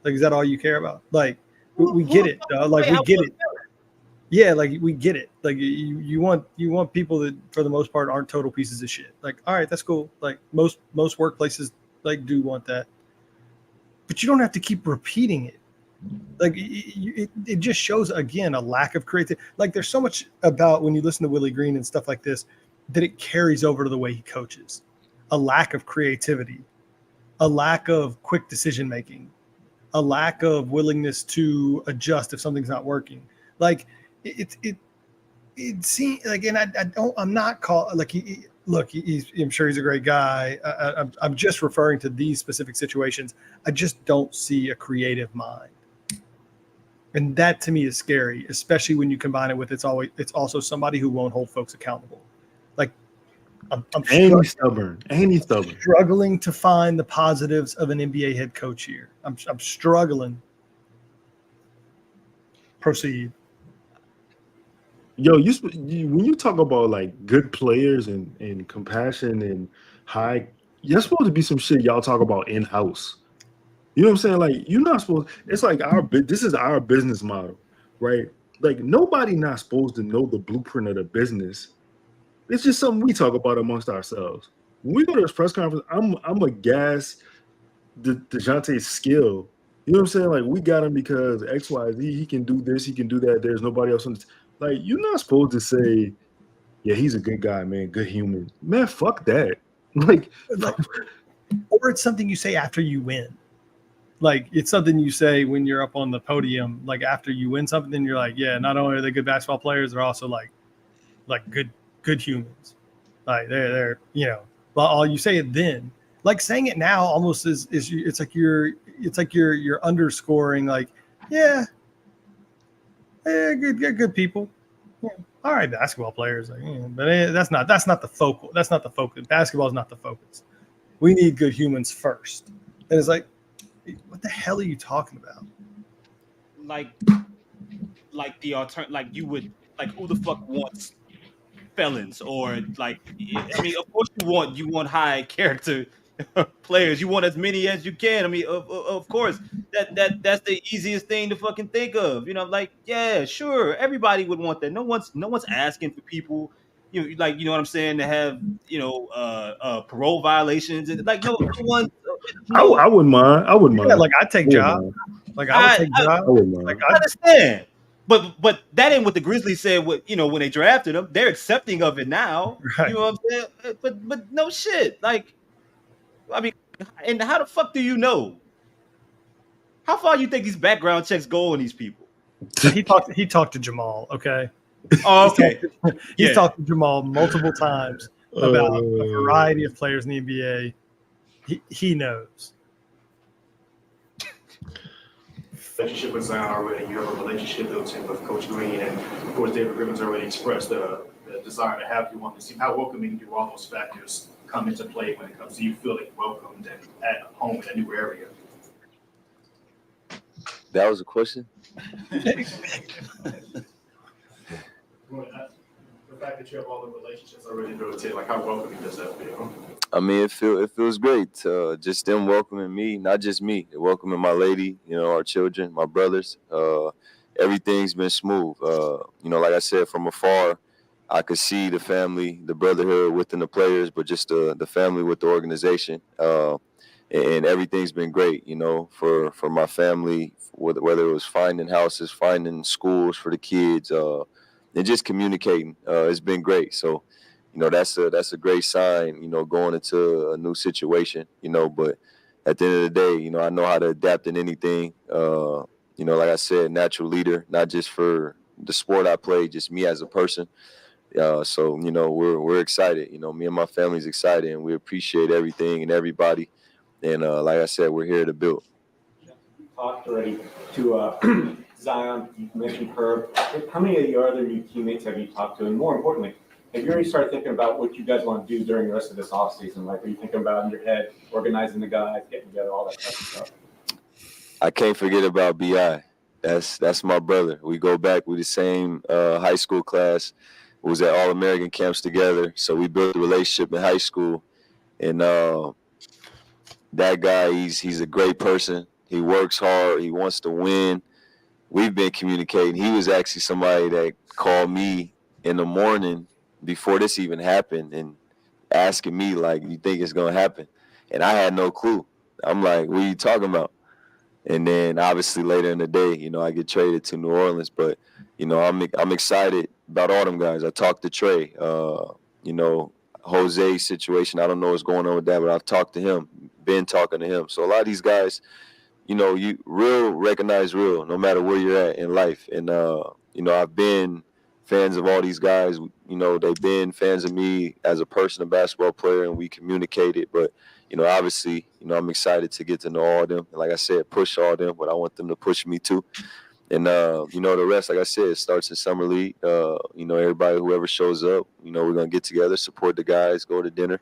Like, is that all you care about? Like, we get it, dog. Like, we get it. Yeah, like, we get it. Like, you want people that for the most part aren't total pieces of shit. Like, all right, that's cool. Like, most workplaces like do want that, but you don't have to keep repeating it. Like, it just shows again a lack of creativity. Like, there's so much about when you listen to Willie Green and stuff like this that it carries over to the way he coaches. A lack of creativity, a lack of quick decision making, a lack of willingness to adjust if something's not working. Like, it seems like, and I'm not called like I'm sure he's a great guy. I'm just referring to these specific situations. I just don't see a creative mind. And that to me is scary, especially when you combine it with it's also somebody who won't hold folks accountable. Like, I'm stubborn. And he's stubborn. Struggling to find the positives of an NBA head coach here. I'm struggling. Proceed. Yo, when you talk about like good players and compassion and high, you're supposed to be some shit y'all talk about in house. You know what I'm saying? Like, you're not supposed. It's like this is our business model, right? Like, nobody not supposed to know the blueprint of the business. It's just something we talk about amongst ourselves. When we go to this press conference, I'm aghast Dejounte's skill. You know what I'm saying? Like, we got him because X, Y, Z. He can do this. He can do that. There's nobody else on the like, you're not supposed to say, yeah, he's a good guy, man, good human. Man, fuck that. Like, or it's something you say after you win. like it's something you say when you're up on the podium, like after you win something, then you're like, yeah, not only are they good basketball players, they're also like good humans. Like they're but all you say it then. Like saying it now almost is it's like you're underscoring like, yeah, good people. Yeah. All right, basketball players, like, but that's not the focal. That's not the focus. Basketball is not the focus. We need good humans first. And it's like, what the hell are you talking about? Like the alternate, like you would, like who the fuck wants felons? Or like, I mean, of course you want high character players. You want as many as you can. I mean, of course, that's the easiest thing to fucking think of. Like, yeah, sure, everybody would want that. No one's asking for people, like, you know what I'm saying, to have parole violations and like no one. I wouldn't mind. Yeah, like I take job. Like I would take job. I wouldn't mind. Like, I understand. But that ain't what the Grizzlies said. When they drafted him, they're accepting of it now. Right. You know what I'm saying? But no shit. Like, I mean, and how the fuck do you know? How far you think these background checks go on these people? He talked to Jamal. Okay. Oh, okay. He's talked to Jamal multiple times about a variety of players in the NBA. He knows. Relationship with Zion already. You have a relationship built in with Coach Green, and of course, David Griffin's already expressed the desire to have you on the team. How welcoming do all those factors come into play when it comes to you feeling welcomed and at home in a new area? That was a question? The fact that you have all the relationships already built in, like how welcoming does that feel? I mean, it feels great. Just them welcoming me, not just me, welcoming my lady, our children, my brothers. Everything's been smooth. Like I said, from afar, I could see the family, the brotherhood within the players, but just the family with the organization. And everything's been great, for my family, whether it was finding houses, finding schools for the kids, and just communicating. It's been great. So, that's a great sign, going into a new situation, but at the end of the day, I know how to adapt in anything. Like I said, natural leader, not just for the sport I play, just me as a person. So, we're excited. Me and my family's excited, and we appreciate everything and everybody. And like I said, we're here to build. You talked already to Zion. You mentioned Herb. How many of your other new teammates have you talked to? And more importantly, have you already started thinking about what you guys want to do during the rest of this offseason? Like, are you thinking about in your head, organizing the guys, getting together, all that type of stuff? I can't forget about B.I. That's my brother. We go back. We're the same high school class. We was at All-American camps together. So we built a relationship in high school. And that guy, he's a great person. He works hard. He wants to win. We've been communicating. He was actually somebody that called me in the morning before this even happened and asking me, like, you think it's going to happen? And I had no clue. I'm like, what are you talking about? And then obviously later in the day, I get traded to New Orleans. But, I'm excited about all them guys. I talked to Trey, Jose's situation. I don't know what's going on with that, but I've talked to him, been talking to him. So a lot of these guys, you recognize real no matter where you're at in life. And, I've been fans of all these guys. They've been fans of me as a person, a basketball player, and we communicated. But, obviously, I'm excited to get to know all of them. And like I said, push all of them, but I want them to push me too. And, the rest, like I said, it starts in Summer League. Everybody, whoever shows up, we're going to get together, support the guys, go to dinner.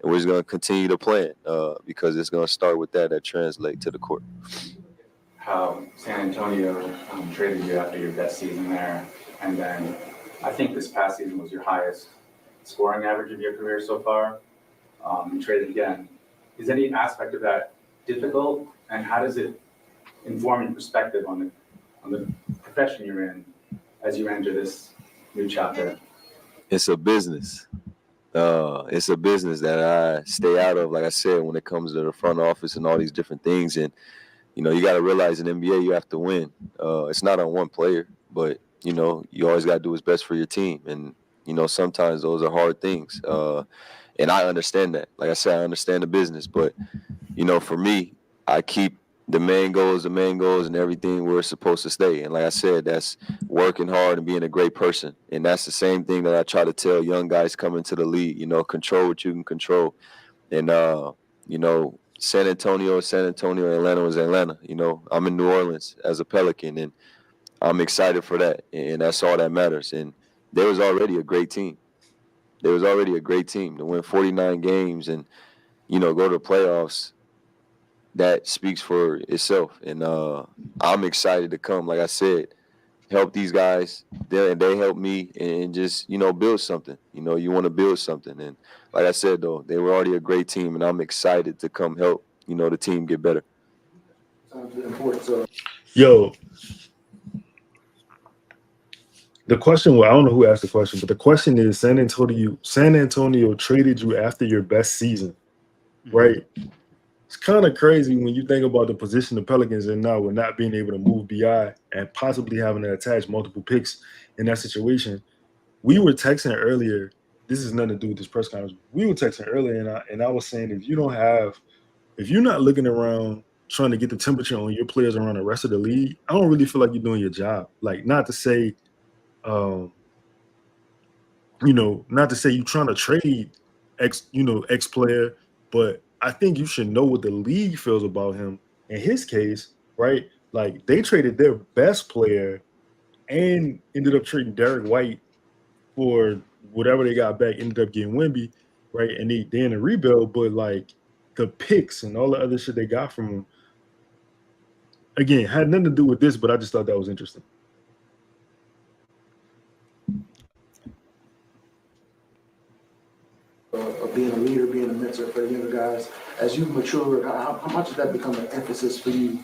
And we're just going to continue to plan because it's going to start with that translate to the court. How San Antonio traded you after your best season there. And then I think this past season was your highest scoring average of your career so far. You traded again. Is any aspect of that difficult? And how does it inform your perspective on the profession you're in as you enter this new chapter? It's a business. It's a business that I stay out of, like I said, when it comes to the front office and all these different things. And, you got to realize in NBA you have to win. It's not on one player, but, you always got to do what's best for your team. And, sometimes those are hard things. And I understand that. Like I said, I understand the business. But, for me, I keep the main goal is the main goals and everything we're supposed to stay. And like I said, that's working hard and being a great person. And that's the same thing that I try to tell young guys coming to the league, control what you can control. And, San Antonio, Atlanta was Atlanta. I'm in New Orleans as a Pelican, and I'm excited for that. And that's all that matters. And there was already a great team. There was already a great team to win 49 games and, go to the playoffs. That speaks for itself. And I'm excited to come, like I said, help these guys. They help me and just, build something. You want to build something. And like I said, though, they were already a great team, and I'm excited to come help, the team get better. Yo, the question, I don't know who asked the question, but the question is San Antonio traded you after your best season, right? It's kind of crazy when you think about the position the Pelicans in now with not being able to move BI and possibly having to attach multiple picks in that situation. We were texting earlier. This has nothing to do with this press conference. We were texting earlier, and I was saying if you're not looking around trying to get the temperature on your players around the rest of the league, I don't really feel like you're doing your job. Like, not to say you're trying to trade X player, but I think you should know what the league feels about him. In his case, right? Like, they traded their best player and ended up trading Derek White for whatever they got back, ended up getting Wemby, right? And they in a rebuild, but like the picks and all the other shit they got from him, again, had nothing to do with this, but I just thought that was interesting. Of being a leader, being a mentor for the younger guys, as you mature, how much did that become an emphasis for you,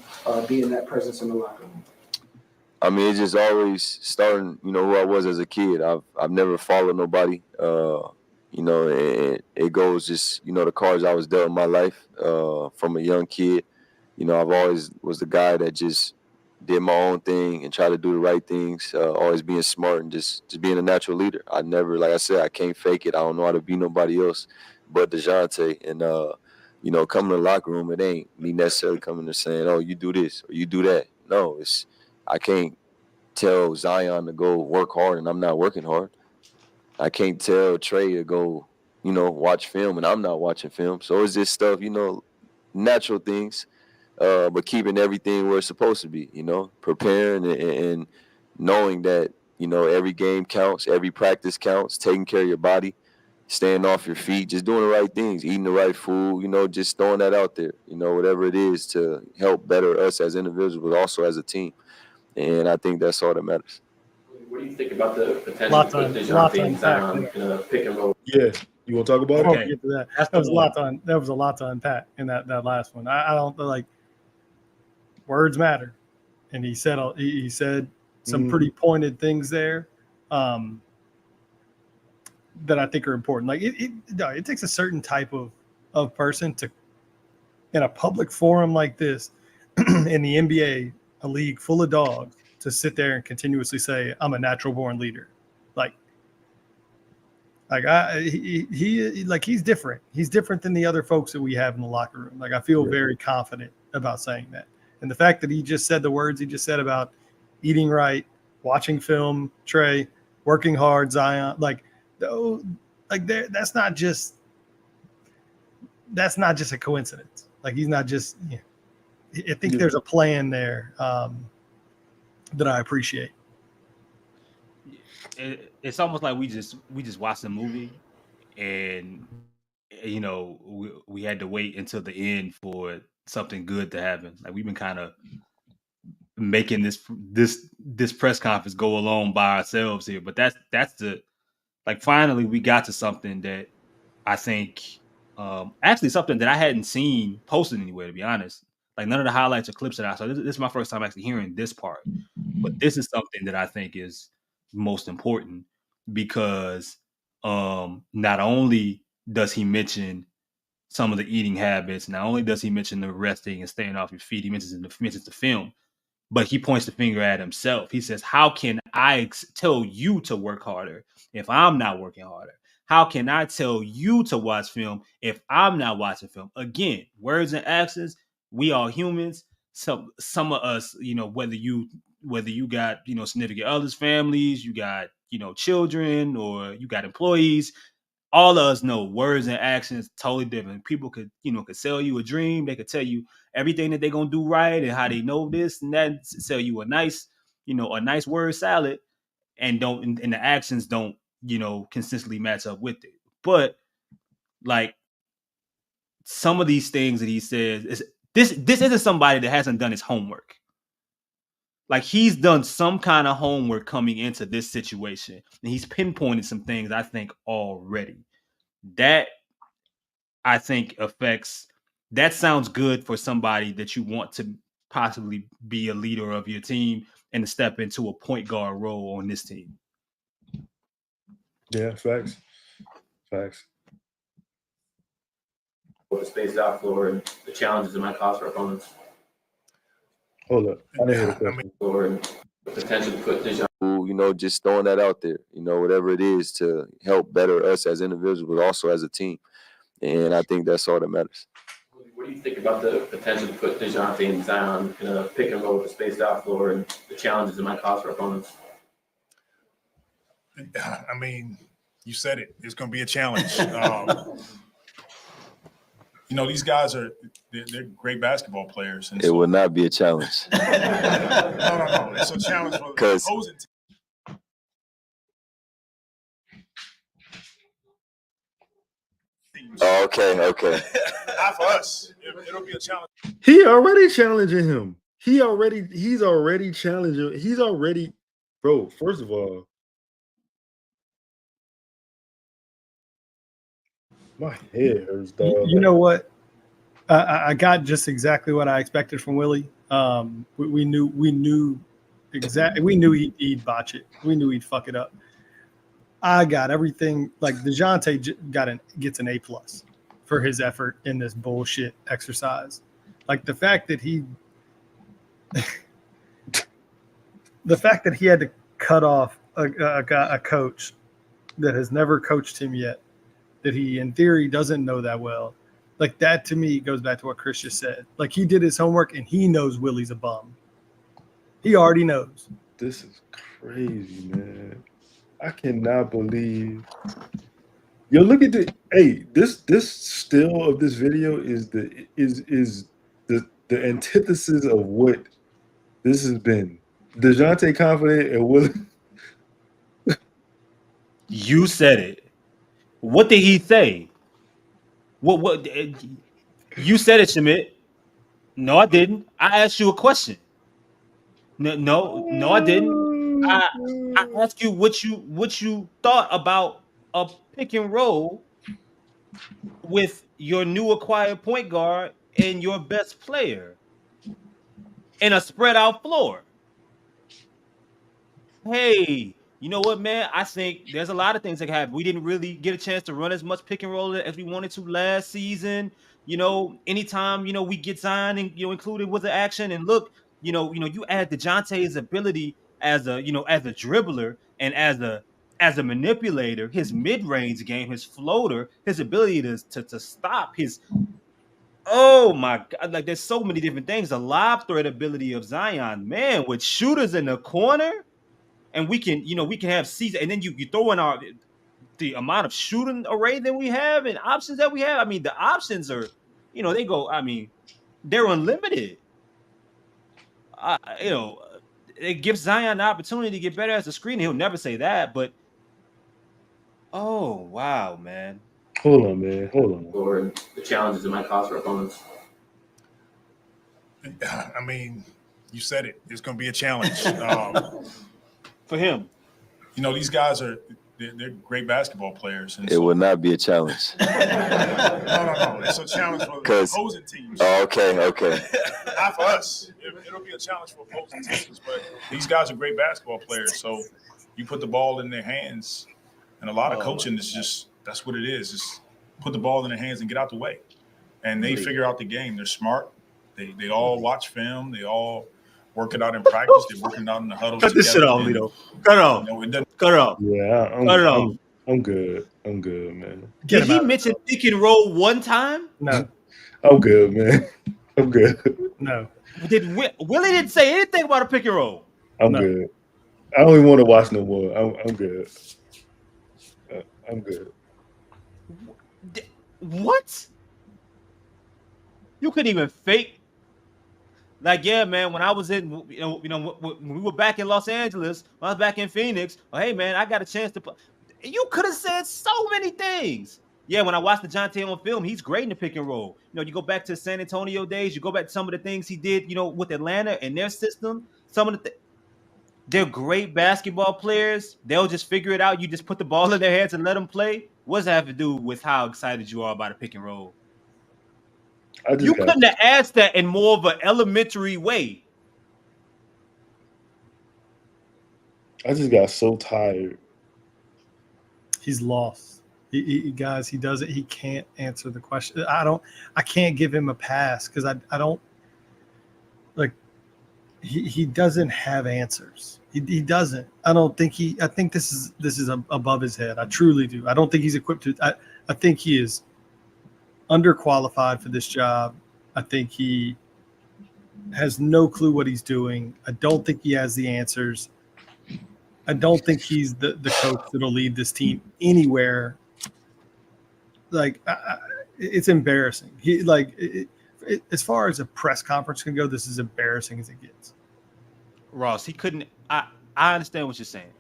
being that presence in the locker room? I mean, it's just always starting, who I was as a kid. I've never followed nobody. It goes just, the cards I was dealt in my life from a young kid. I've always was the guy that just did my own thing and tried to do the right things, always being smart and just being a natural leader. I never, like I said, I can't fake it. I don't know how to be nobody else but Dejouonte. And, coming to the locker room, it ain't me necessarily coming to saying, oh, you do this or you do that. No, I can't tell Zion to go work hard and I'm not working hard. I can't tell Trey to go, watch film and I'm not watching film. So it's just stuff, natural things, but keeping everything where it's supposed to be, preparing and knowing that, every game counts, every practice counts, taking care of your body, staying off your feet, just doing the right things, eating the right food, just throwing that out there, whatever it is to help better us as individuals, but also as a team. And I think that's all that matters. What do you think about the potential to put Dejounte and Zion in a pick and roll? Yeah, you want to talk about it? Okay. Get to that. That was a lot to unpack in that last one. I don't like words matter, and he said some pretty pointed things there that I think are important. Like it takes a certain type of person to, in a public forum like this, in the NBA, a league full of dogs, to sit there and continuously say, I'm a natural born leader. He's different. He's different than the other folks that we have in the locker room. Like, I feel very confident about saying that. And the fact that he just said the words he just said about eating right, watching film, Trey, working hard, Zion, that's not just a coincidence. Like, he's not just, I think there's a plan there that I appreciate. It's almost like we just watched a movie, and we had to wait until the end for something good to happen. Like, we've been kind of making this press conference go along by ourselves here, but that's the, like, finally we got to something that I think actually something that I hadn't seen posted anywhere, to be honest. Like, none of the highlights or clips that I saw. This is my first time actually hearing this part, but this is something that I think is most important, because not only does he mention some of the eating habits, not only does he mention the resting and staying off your feet, he mentions the film, but he points the finger at himself. He says, how can I tell you to work harder if I'm not working harder? How can I tell you to watch film if I'm not watching film? Again, words and actions, we are humans. some of us, whether you got, significant others, families, you got, children, or you got employees, all of us know words and actions totally different. People could sell you a dream. They could tell you everything that they're going to do right and how they know this and that, sell you a nice word salad, and the actions don't, consistently match up with it. But like some of these things that he says this isn't somebody that hasn't done his homework. Like, he's done some kind of homework coming into this situation, and he's pinpointed some things, I think, already. That, I think, that sounds good for somebody that you want to possibly be a leader of your team and to step into a point guard role on this team. Yeah, facts. The spaced out floor and the challenges it might cause for opponents. Hold up. I didn't hear the question. Or the potential to put Dejounte. Just throwing that out there, whatever it is to help better us as individuals, but also as a team. And I think that's all that matters. What do you think about the potential to put Dejounte and Zion in a pick and roll with the spaced out floor and the challenges it might cause for opponents? I mean, you said it. It's going to be a challenge. These guys they're great basketball players. And it would not be a challenge. No. It's a challenge for the opposing team. Okay. Not for us. It'll be a challenge. He already challenging him. He's already challenging. Bro, first of all, my head hurts, dog. You know what? I got just exactly what I expected from Willie. We knew exactly. We knew he'd botch it. We knew he'd fuck it up. I got everything. Like, Dejounte gets an A+ for his effort in this bullshit exercise. Like, the fact that he had to cut off a coach that has never coached him yet, that he, in theory, doesn't know that well. Like, that, to me, goes back to what Chris just said. Like, he did his homework, and he knows Willie's a bum. He already knows. This is crazy, man. I cannot believe. Yo, look at this still of this video is the antithesis of what this has been. Dejounte confident and Willie. You said it. What did he say? What you said it, Shamit. No, I didn't. I asked you a question. No, I didn't. I asked you what you thought about a pick and roll with your new acquired point guard and your best player in a spread out floor. Hey, you know what, man? I think there's a lot of things that can happen. We didn't really get a chance to run as much pick and roll as we wanted to last season. Anytime, we get Zion and, included with the action. And look, you add Dejounte's ability as a dribbler and as a manipulator, his mid-range game, his floater, his ability to stop his. Oh my God! Like, there's so many different things. The lob threat ability of Zion, man, with shooters in the corner. And we can have season, and then you throw in the amount of shooting array that we have and options that we have. I mean, the options are, they go. I mean, they're unlimited. It gives Zion the opportunity to get better as a screener. He'll never say that, but oh wow, man. Hold on, man. Or the challenges it might cause for opponents. I mean, you said it. It's going to be a challenge. For him, these guys they're great basketball players. And it would not be a challenge. No. It's a challenge for the opposing teams. Okay. Not for us. It'll be a challenge for opposing teams. But these guys are great basketball players. So you put the ball in their hands, and a lot of coaching is just that's what it is. Just put the ball in their hands and get out the way. And they figure out the game. They're smart. They all watch film. They all work it out in practice. They're working out in the huddles. Cut this shit off, Lito. Cut it off. Cut it off. Yeah, I'm good. I'm good, man. Did he mention pick and roll one time? No. I'm good, man. I'm good. No. Willie didn't say anything about a pick and roll? I'm good. I don't even want to watch no more. I'm good. I'm good. What? You couldn't even fake. Like, yeah, man, when I was in, when we were back in Los Angeles, when I was back in Phoenix, hey, man, I got a chance to play. You could have said so many things. Yeah, when I watched Dejounte on film, he's great in the pick and roll. You go back to San Antonio days, you go back to some of the things he did, with Atlanta and their system. Some of they're great basketball players. They'll just figure it out. You just put the ball in their hands and let them play. What does that have to do with how excited you are about a pick and roll? You couldn't have asked that in more of an elementary way. I just got so tired. He's lost. Guys, he doesn't. He can't answer the question. I can't give him a pass because I don't like. He doesn't have answers. He doesn't. I don't think he. I think this is above his head. I truly do. I don't think he's equipped to. I think he is underqualified for this job. I think he has no clue what he's doing. I don't think he has the answers. I don't think he's the coach that'll lead this team anywhere. Like, it's embarrassing. As far as a press conference can go, this is embarrassing as it gets. Ross, he couldn't. I understand what you're saying,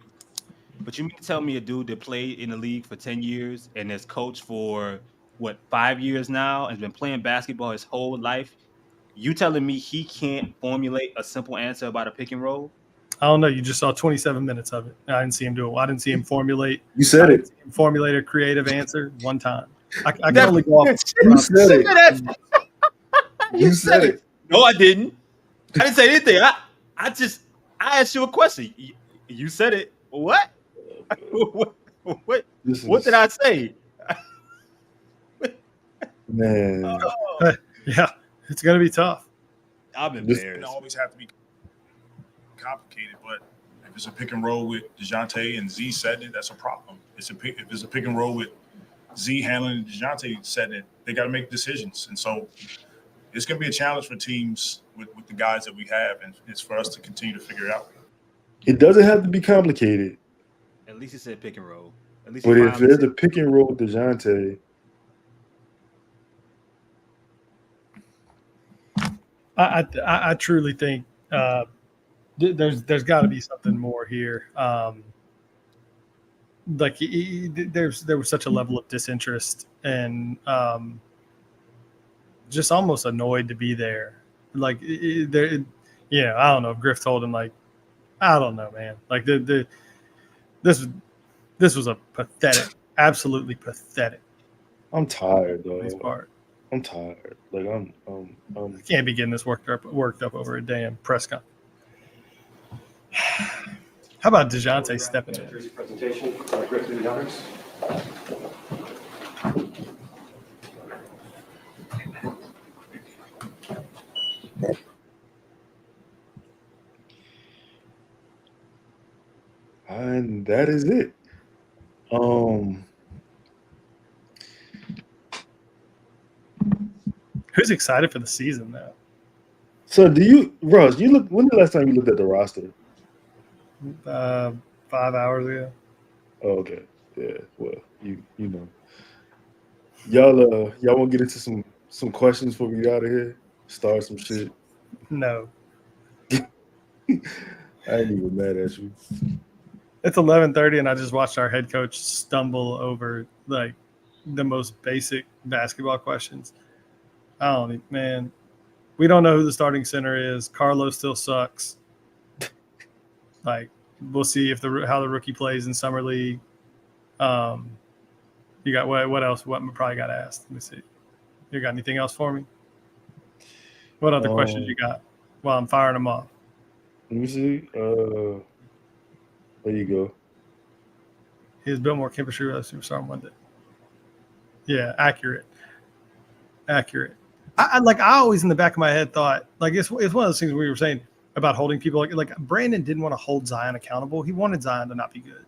but you mean to tell me a dude that played in the league for 10 years and has coached for 5 years now and has been playing basketball his whole life? You telling me he can't formulate a simple answer about a pick and roll? I don't know. You just saw 27 minutes of it. I didn't see him do it. I didn't see him formulate. You said it. Formulate a creative answer one time. I can only go off. You said it. You said it. No, I didn't. I didn't say anything. I asked you a question. You said it. What? What did I say? Man. Yeah, it's gonna be tough. I'm embarrassed. It always have to be complicated, but if it's a pick and roll with Dejouonte and Z setting it, that's a problem. If it's a pick and roll with Z handling Dejouonte setting it, they got to make decisions, and so it's going to be a challenge for teams with the guys that we have, and it's for us to continue to figure it out. It doesn't have to be complicated. At least he said pick and roll. At least. But if there's a pick and roll with Dejouonte, I truly think there's got to be something more here. There was such a level of disinterest and just almost annoyed to be there. I don't know if Griff told him, like, I don't know, man. Like this was a pathetic, absolutely pathetic. I'm tired though. This part. I'm tired. Like I'm I can't be getting this worked up over a damn press conference. How about Dejounte stepping in? Presentation, Griffin and others. And that is it. Who's excited for the season now? So Ross, when the last time you looked at the roster? 5 hours ago. Oh, okay. Yeah. Well, you know. Y'all want to get into some questions before we get out of here? Start some shit. No. I ain't even mad at you. It's 11:30 and I just watched our head coach stumble over like the most basic basketball questions. Man. We don't know who the starting center is. Carlo still sucks. Like, we'll see how the rookie plays in summer league. You got what else? What probably got asked? Let me see. You got anything else for me? What other questions you got? While I'm firing them off. Let me see. There you go. He has built more chemistry with a superstar on Monday. Yeah, accurate. I always in the back of my head thought, like, it's one of those things we were saying about holding people. Like Brandon didn't want to hold Zion accountable. He wanted Zion to not be good.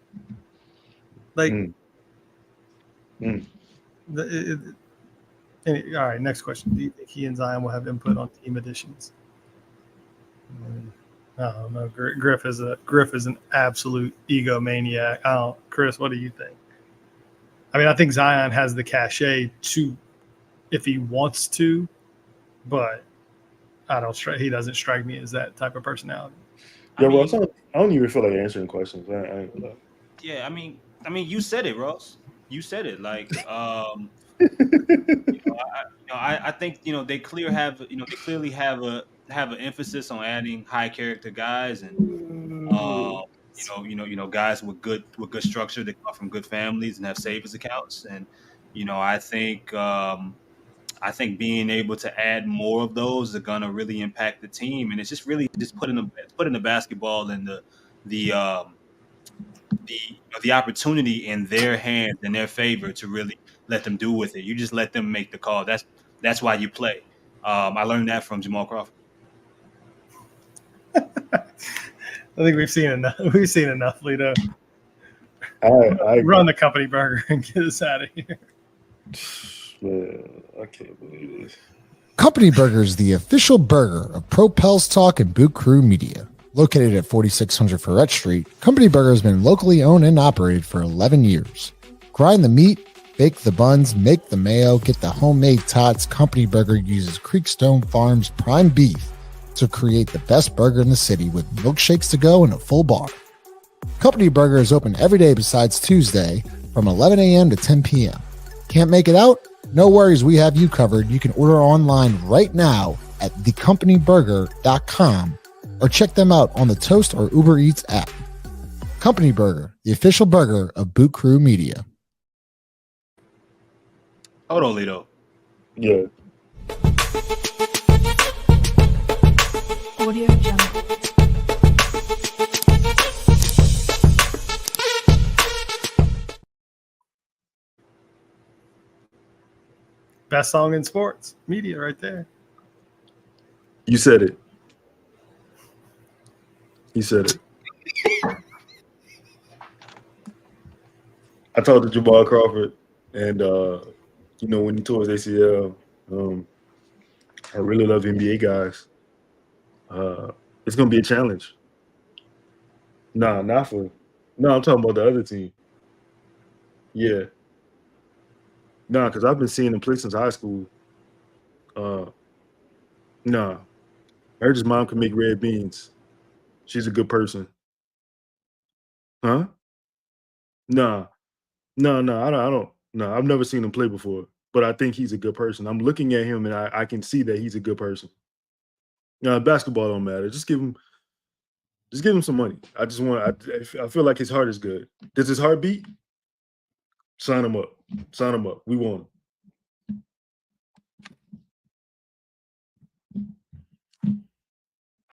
All right, next question. Do you think he and Zion will have input on team additions? I don't know. Griff is an absolute egomaniac. Chris, what do you think? I mean, I think Zion has the cachet to, if he wants to, but he doesn't strike me as that type of personality. Yeah, Ross, I don't even feel like answering questions. Yeah, I mean, you said it, Ross. You said it. Like, I think they clearly have an emphasis on adding high character guys and guys with good structure that come from good families and have savings accounts. And I think being able to add more of those are gonna really impact the team. And it's just really just putting the basketball and the opportunity in their hands, in their favor, to really let them do with it. You just let them make the call. That's why you play. I learned that from Jamal Crawford. I think we've seen enough. We've seen enough, Lito. I run the company burger and get us out of here. Man, I can't believe this. Company Burger is the official burger of Propels Talk and Boot Crew Media. Located at 4600 Ferret Street, Company Burger has been locally owned and operated for 11 years. Grind the meat, bake the buns, make the mayo, get the homemade tots. Company Burger uses Creekstone Farms prime beef to create the best burger in the city with milkshakes to go and a full bar. Company Burger is open every day besides Tuesday from 11 a.m. to 10 p.m. Can't make it out? No worries, we have you covered. You can order online right now at thecompanyburger.com or check them out on the Toast or Uber Eats app. Company Burger, the official burger of Boot Crew Media. Hold on, Lito. Yeah. Audio Jungle. Best song in sports media right there. You said it. He said it. I talked to Jamal Crawford, and when he tore his ACL, I really love NBA guys. It's gonna be a challenge. I'm talking about the other team. Yeah. Because I've been seeing him play since high school. I heard his mom can make red beans. She's a good person. Huh? I don't. No, I've never seen him play before, but I think he's a good person. I'm looking at him and I can see that he's a good person. Basketball don't matter. Just give him some money. I feel like his heart is good. Does his heart beat? Sign him up. We want him.